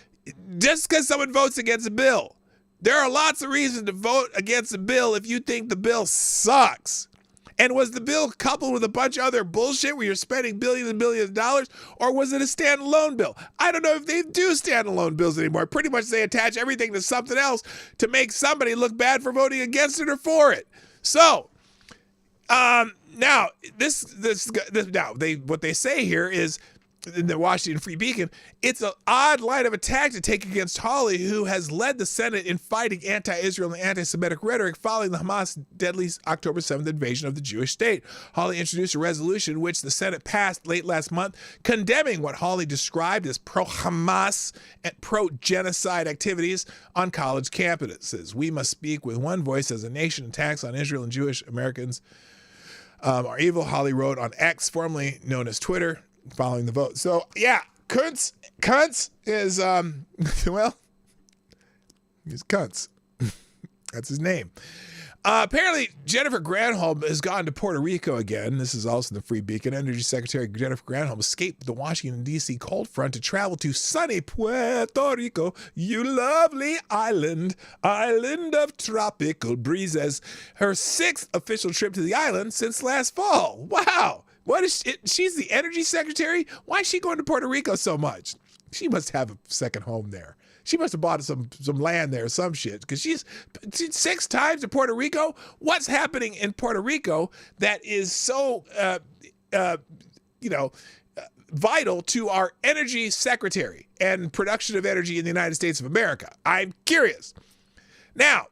S1: just because someone votes against a bill There are lots of reasons to vote against a bill if you think the bill sucks. And was the bill coupled with a bunch of other bullshit where you're spending billions and billions of dollars, or was it a standalone bill? I don't know if they do standalone bills anymore. Pretty much they attach everything to something else to make somebody look bad for voting against it or for it. So, now what they say here is, in the Washington Free Beacon, it's an odd line of attack to take against Hawley, who has led the Senate in fighting anti-Israel and anti-Semitic rhetoric following the Hamas deadly October 7th invasion of the Jewish state. Hawley introduced a resolution which the Senate passed late last month, condemning what Hawley described as pro-Hamas and pro-genocide activities on college campuses. We must speak with one voice as a nation. Attacks on Israel and Jewish Americans are evil, Hawley wrote on X, formerly known as Twitter, following the vote. So, yeah, Kuntz is, well, he's Kuntz. That's his name. Apparently, Jennifer Granholm has gone to Puerto Rico again. This is also in the Free Beacon. Energy Secretary Jennifer Granholm escaped the Washington, D.C. cold front to travel to sunny Puerto Rico, you lovely island of tropical breezes. Her 6th official trip to the island since last fall. Wow. What is she's the energy secretary? Why is she going to Puerto Rico so much? She must have a second home there. She must have bought some land there or some shit, because she's 6 times to Puerto Rico. What's happening in Puerto Rico that is so, vital to our energy secretary and production of energy in the United States of America? I'm curious. Now,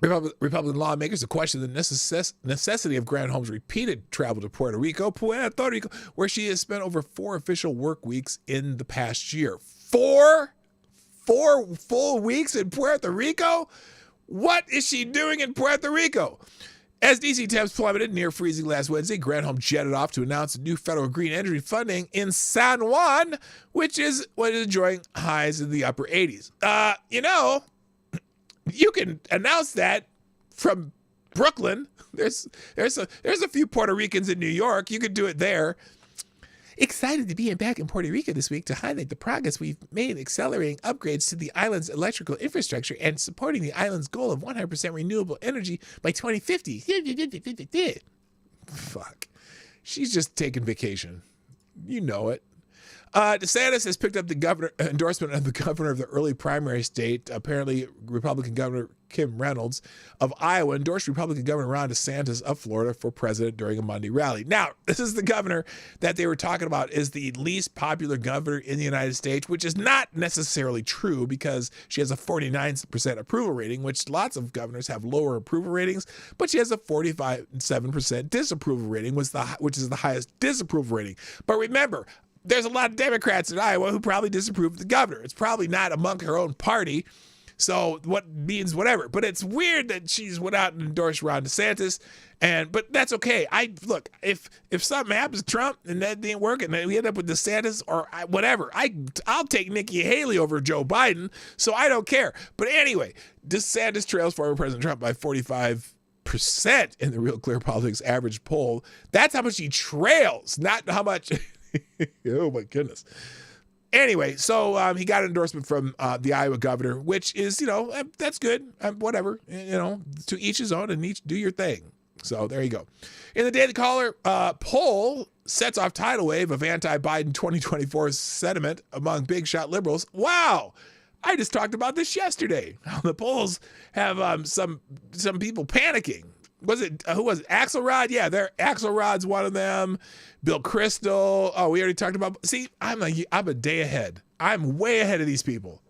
S1: Republican lawmakers have questioned the necessity of Granholm's repeated travel to Puerto Rico, where she has spent over 4 official work weeks in the past year. 4 full weeks in Puerto Rico? What is she doing in Puerto Rico? As DC temps plummeted near freezing last Wednesday, Granholm jetted off to announce new federal green energy funding in San Juan, which is what is enjoying highs in the upper 80s. You can announce that from Brooklyn. There's a few Puerto Ricans in New York. You could do it there. Excited to be back in Puerto Rico this week to highlight the progress we've made accelerating upgrades to the island's electrical infrastructure and supporting the island's goal of 100% renewable energy by 2050. Fuck. She's just taking vacation. You know it. DeSantis has picked up the endorsement of the governor of the early primary state. Apparently, Republican Governor Kim Reynolds of Iowa endorsed Republican Governor Ron DeSantis of Florida for president during a Monday rally. Now, this is the governor that they were talking about is the least popular governor in the United States, which is not necessarily true because she has a 49% approval rating, which lots of governors have lower approval ratings, but she has a 47% disapproval rating, which is the highest disapproval rating. But remember, there's a lot of Democrats in Iowa who probably disapprove of the governor. It's probably not among her own party, so what means whatever. But it's weird that she's went out and endorsed Ron DeSantis, but that's okay. Look, if something happens to Trump and that didn't work, and then we end up with DeSantis or whatever, I'll take Nikki Haley over Joe Biden, so I don't care. But anyway, DeSantis trails former President Trump by 45% in the Real Clear Politics average poll. That's how much he trails, not how much. Oh my goodness. Anyway, so he got an endorsement from the Iowa governor, which is, that's good. Whatever, to each his own, and each do your thing. So there you go. In the Daily Caller, poll sets off tidal wave of anti-Biden 2024 sentiment among big shot liberals. Wow. I just talked about this yesterday. The polls have some people panicking. Who was it? Axelrod? Yeah, Axelrod's one of them. Bill Kristol. Oh, we already talked about. See, I'm a day ahead. I'm way ahead of these people.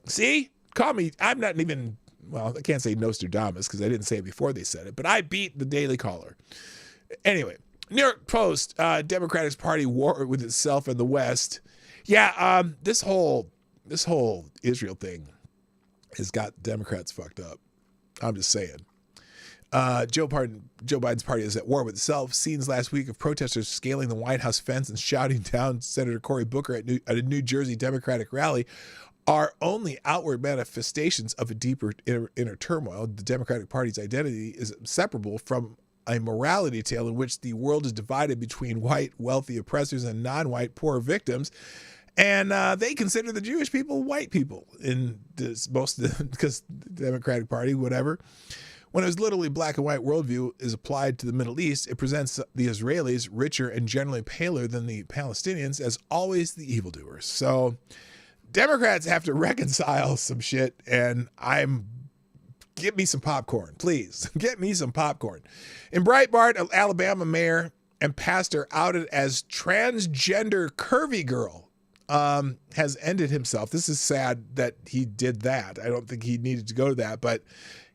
S1: See, call me. I'm not even. Well, I can't say Nostradamus because I didn't say it before they said it, but I beat the Daily Caller. Anyway, New York Post. Democratic Party war with itself in the West. Yeah, this whole Israel thing has got Democrats fucked up. I'm just saying. Joe Biden's party is at war with itself. Scenes last week of protesters scaling the White House fence and shouting down Senator Cory Booker at a New Jersey Democratic rally are only outward manifestations of a deeper inner turmoil. The Democratic Party's identity is inseparable from a morality tale in which the world is divided between white, wealthy oppressors and non-white, poor victims. And they consider the Jewish people white people in this, because the Democratic Party, whatever. When it was literally black and white worldview is applied to the Middle East, it presents the Israelis, richer and generally paler than the Palestinians, as always the evildoers. So Democrats have to reconcile some shit, and get me some popcorn, please. Get me some popcorn. In Breitbart, an Alabama mayor and pastor outed as transgender curvy girl has ended himself. This is sad that he did that. I don't think he needed to go to that, but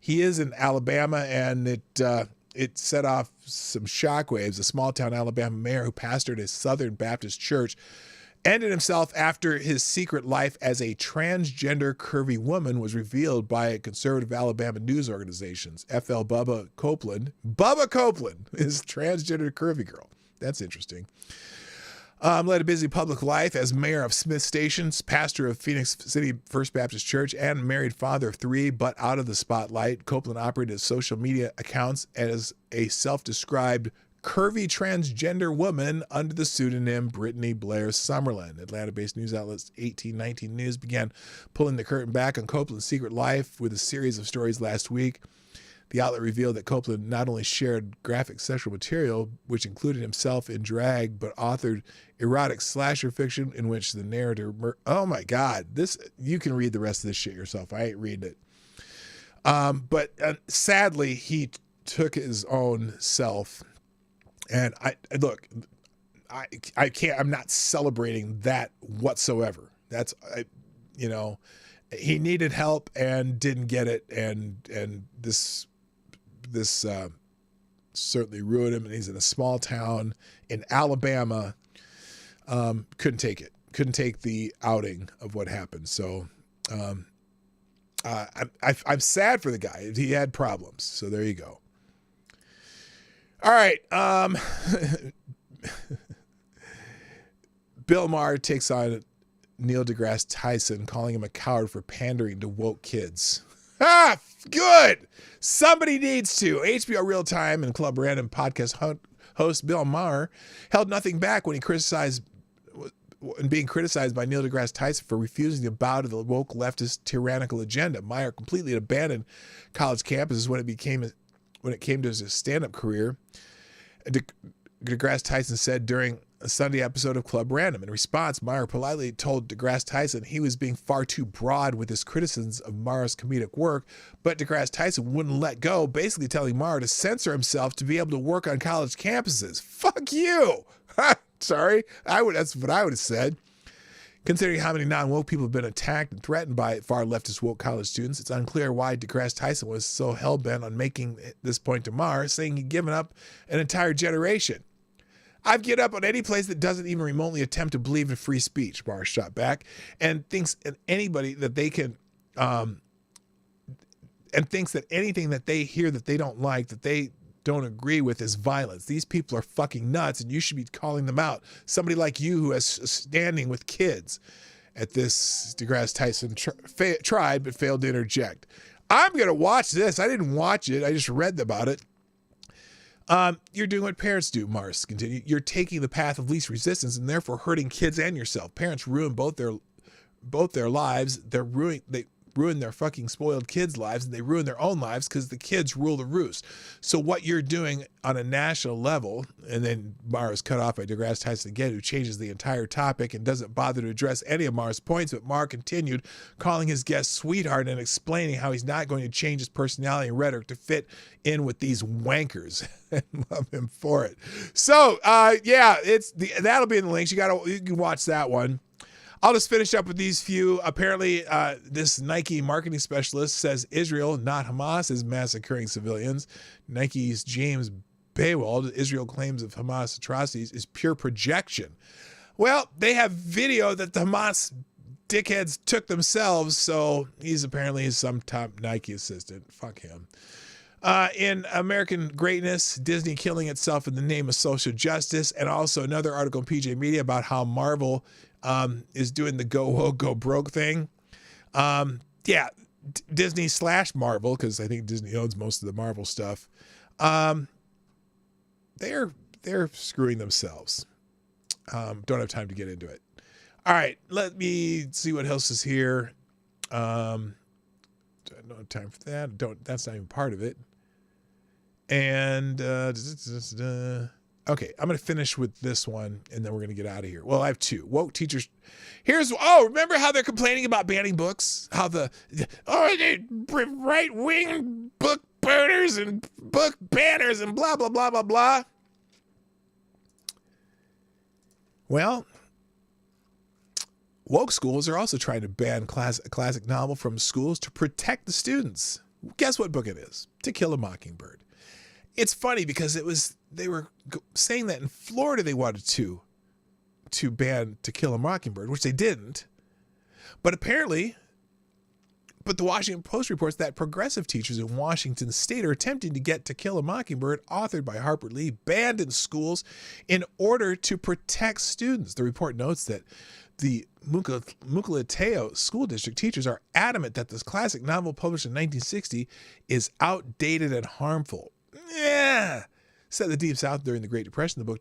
S1: he is in Alabama, and it set off some shockwaves. A small-town Alabama mayor who pastored a Southern Baptist church ended himself after his secret life as a transgender curvy woman was revealed by conservative Alabama news organizations. FL Bubba Copeland is transgender curvy girl. That's interesting. Led a busy public life as mayor of Smith Station, pastor of Phoenix City First Baptist Church, and married father of 3, but out of the spotlight. Copeland operated his social media accounts as a self-described curvy transgender woman under the pseudonym Brittany Blair Summerlin. Atlanta-based news outlets 1819 News began pulling the curtain back on Copeland's secret life with a series of stories last week. The outlet revealed that Copeland not only shared graphic sexual material, which included himself in drag, but authored erotic slasher fiction in which the narrator... Oh my God, you can read the rest of this shit yourself. I ain't reading it. But sadly, he took his own self. And I can't, I'm not celebrating that whatsoever. He needed help and didn't get it. And this certainly ruined him. And he's in a small town in Alabama. Couldn't take it. Couldn't take the outing of what happened. So, I'm sad for the guy. He had problems. So there you go. All right. Bill Maher takes on Neil deGrasse Tyson, calling him a coward for pandering to woke kids. Good. Somebody needs to. HBO Real Time and Club Random podcast host Bill Maher held nothing back when being criticized by Neil deGrasse Tyson for refusing to bow to the woke leftist tyrannical agenda. Maher completely abandoned college campuses when it came to his stand-up career. deGrasse Tyson said during a Sunday episode of Club Random. In response, Maher politely told deGrasse Tyson he was being far too broad with his criticisms of Maher's comedic work, but deGrasse Tyson wouldn't let go, basically telling Maher to censor himself to be able to work on college campuses. Fuck you! Sorry, that's what I would have said. Considering how many non-woke people have been attacked and threatened by far leftist woke college students, it's unclear why deGrasse Tyson was so hell-bent on making this point to Maher, saying he'd given up an entire generation. I've given up on any place that doesn't even remotely attempt to believe in free speech, Maher shot back, and thinks that anybody that they can, and thinks that anything that they hear that they don't like, that they don't agree with, is violence. These people are fucking nuts, and you should be calling them out. Somebody like you who has standing with kids. At this, deGrasse Tyson tried but failed to interject. I'm going to watch this. I didn't watch it. I just read about it. You're doing what parents do, Mars continued. You're taking the path of least resistance and therefore hurting kids and yourself. Parents ruin both their lives. They ruin their fucking spoiled kids' lives, and they ruin their own lives because the kids rule the roost. So what you're doing on a national level, and then Maher is cut off by deGrasse Tyson again, who changes the entire topic and doesn't bother to address any of Maher's points, but Maher continued, calling his guest sweetheart and explaining how he's not going to change his personality and rhetoric to fit in with these wankers. And love him for it. So, that'll be in the links. You can watch that one. I'll just finish up with these few. Apparently, this Nike marketing specialist says Israel, not Hamas, is massacring civilians. Nike's James Baywald, Israel claims of Hamas atrocities is pure projection. Well, they have video that the Hamas dickheads took themselves, so he's apparently some top Nike assistant. Fuck him. In American greatness, Disney killing itself in the name of social justice, and also another article in PJ Media about how Marvel is doing the go woke, go broke thing. Disney / Marvel, because I think Disney owns most of the Marvel stuff. They're screwing themselves. Don't have time to get into it. All right, let me see what else is here. I don't have time for that. That's not even part of it. And okay, I'm going to finish with this one, and then we're going to get out of here. Well, I have two. Woke teachers. Remember how they're complaining about banning books? How the right-wing book burners and book banners and blah, blah, blah, blah, blah. Well, woke schools are also trying to ban a classic novel from schools to protect the students. Guess what book it is? To Kill a Mockingbird. It's funny because they were saying that in Florida they wanted to ban To Kill a Mockingbird, which they didn't. But the Washington Post reports that progressive teachers in Washington state are attempting to get To Kill a Mockingbird, authored by Harper Lee, banned in schools in order to protect students. The report notes that the Mukilteo School District teachers are adamant that this classic novel published in 1960 is outdated and harmful. Yeah. Set in the Deep South during the Great Depression, the book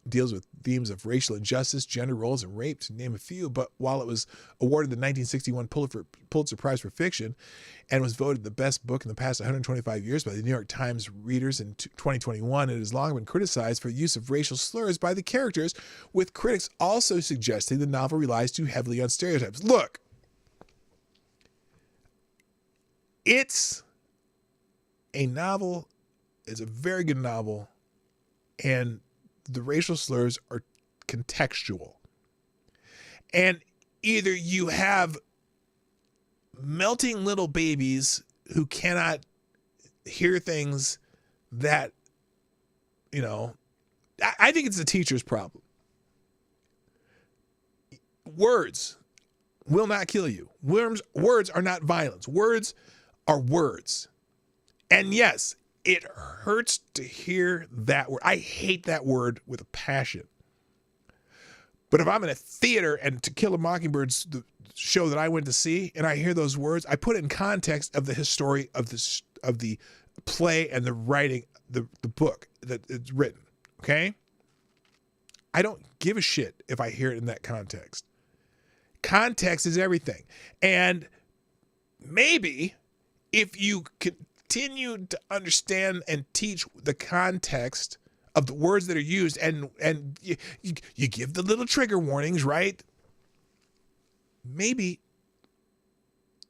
S1: deals with themes of racial injustice, gender roles, and rape, to name a few. But while it was awarded the 1961 Pulitzer Prize for Fiction and was voted the best book in the past 125 years by the New York Times readers in 2021, it has long been criticized for the use of racial slurs by the characters, with critics also suggesting the novel relies too heavily on stereotypes. Look, it's a novel. It's a very good novel, and the racial slurs are contextual. And either you have melting little babies who cannot hear things that, I think it's the teacher's problem. Words will not kill you. Words are not violence. Words are words. And yes, it hurts to hear that word. I hate that word with a passion. But if I'm in a theater and To Kill a Mockingbird's the show that I went to see, and I hear those words, I put it in context of the history of the play and the writing, the book that it's written. Okay? I don't give a shit if I hear it in that context. Context is everything. And maybe if you continue to understand and teach the context of the words that are used, and you give the little trigger warnings, right? Maybe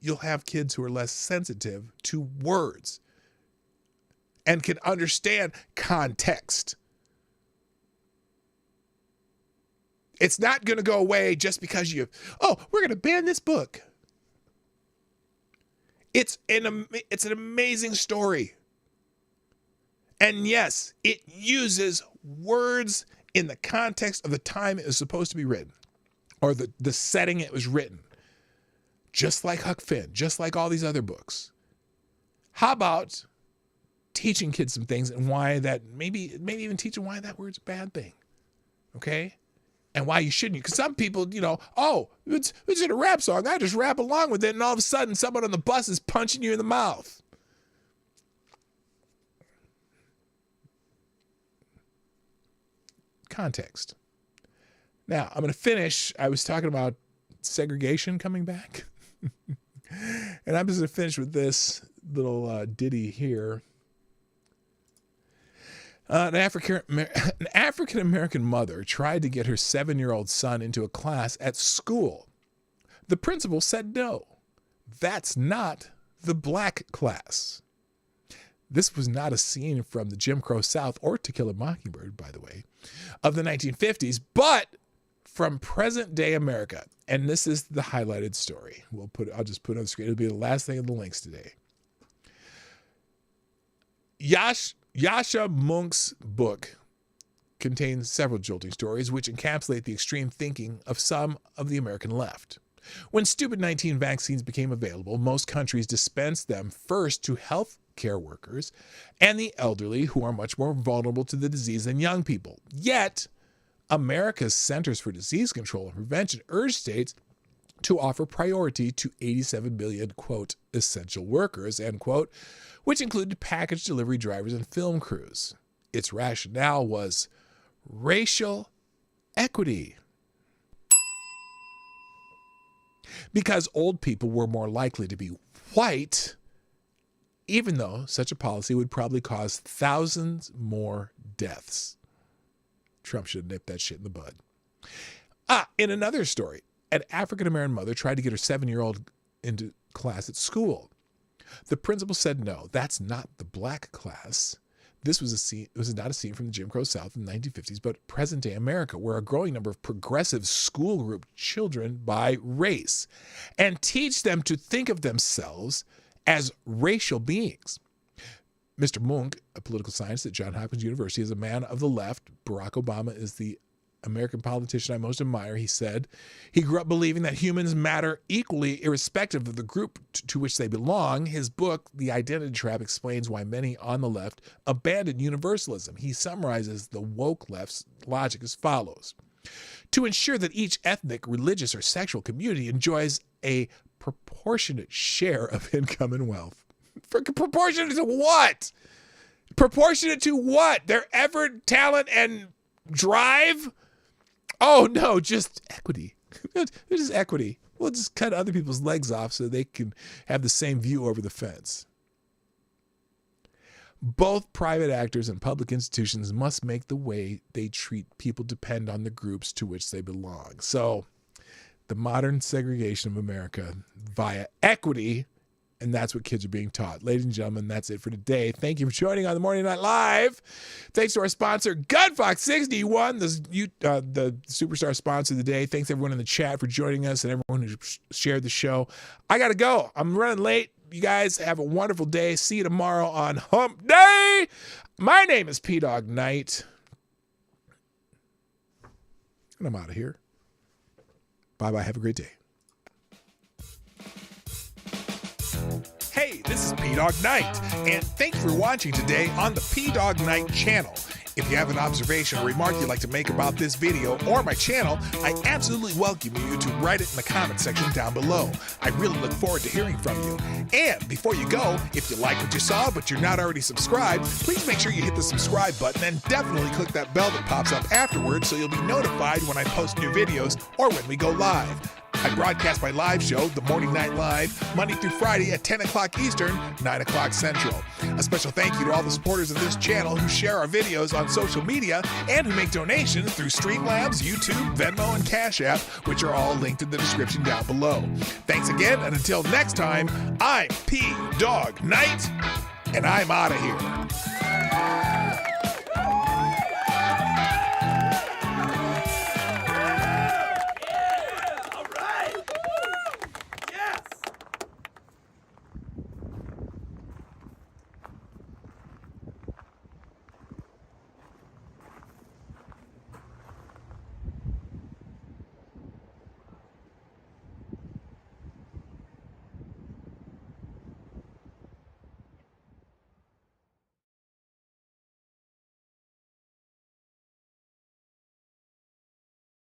S1: you'll have kids who are less sensitive to words and can understand context. It's not going to go away just because we're going to ban this book. It's an amazing story. And yes, it uses words in the context of the time it was supposed to be written, or the setting it was written. Just like Huck Finn, just like all these other books. How about teaching kids some things and why that, maybe even teaching why that word's a bad thing, okay? And why you shouldn't. Because some people, it's in a rap song. I just rap along with it, and all of a sudden someone on the bus is punching you in the mouth. Context. Now, I'm going to finish. I was talking about segregation coming back. And I'm just going to finish with this little ditty here. An African-American mother tried to get her 7-year-old son into a class at school. The principal said no. That's not the black class. This was not a scene from the Jim Crow South or To Kill a Mockingbird, by the way, of the 1950s, but from present-day America. And this is the highlighted story. I'll just put it on the screen. It'll be the last thing in the links today. Yasha Monk's book contains several jolting stories which encapsulate the extreme thinking of some of the American left. When stupid 19 vaccines became available, most countries dispensed them first to health care workers and the elderly, who are much more vulnerable to the disease than young people. Yet, America's Centers for Disease Control and Prevention urged states to offer priority to 87 million, quote, essential workers, end quote, which included package delivery drivers and film crews. Its rationale was racial equity. because old people were more likely to be white, even though such a policy would probably cause thousands more deaths. Trump should have nipped that shit in the bud. In another story, an African-American mother tried to get her 7-year-old into class at school. The principal said, no, that's not the black class. This was not a scene from the Jim Crow South in the 1950s, but present-day America, where a growing number of progressive school group children by race and teach them to think of themselves as racial beings. Mr. Munk, a political scientist at Johns Hopkins University, is a man of the left. Barack Obama is the American politician I most admire. He said he grew up believing that humans matter equally, irrespective of the group to which they belong. His book, The Identity Trap, explains why many on the left abandon universalism. He summarizes the woke left's logic as follows. To ensure that each ethnic, religious, or sexual community enjoys a proportionate share of income and wealth. Proportionate to what? Proportionate to what? Their effort, talent, and drive? Oh, no, just equity. It's just equity. We'll just cut other people's legs off so they can have the same view over the fence. Both private actors and public institutions must make the way they treat people depend on the groups to which they belong. So, the modern segregation of America via equity, and that's what kids are being taught. Ladies and gentlemen, that's it for today. Thank you for joining on the Morning Night Live. Thanks to our sponsor, Gunfox61, the superstar sponsor of the day. Thanks everyone in the chat for joining us and everyone who shared the show. I got to go. I'm running late. You guys have a wonderful day. See you tomorrow on Hump Day. My name is P-Dog Knight. And I'm out of here. Bye-bye. Have a great day. Hey, this is P-Dog Knight, and thank you for watching today on the P-Dog Knight channel. If you have an observation or remark you'd like to make about this video or my channel, I absolutely welcome you to write it in the comment section down below. I really look forward to hearing from you. And before you go, if you like what you saw but you're not already subscribed, please make sure you hit the subscribe button and definitely click that bell that pops up afterwards so you'll be notified when I post new videos or when we go live. I broadcast my live show, The Morning Night Live, Monday through Friday at 10 o'clock Eastern, 9 o'clock Central. A special thank you to all the supporters of this channel who share our videos on social media and who make donations through Streamlabs, YouTube, Venmo, and Cash App, which are all linked in the description down below. Thanks again, and until next time, I'm P-Dog Knight, and I'm out of here.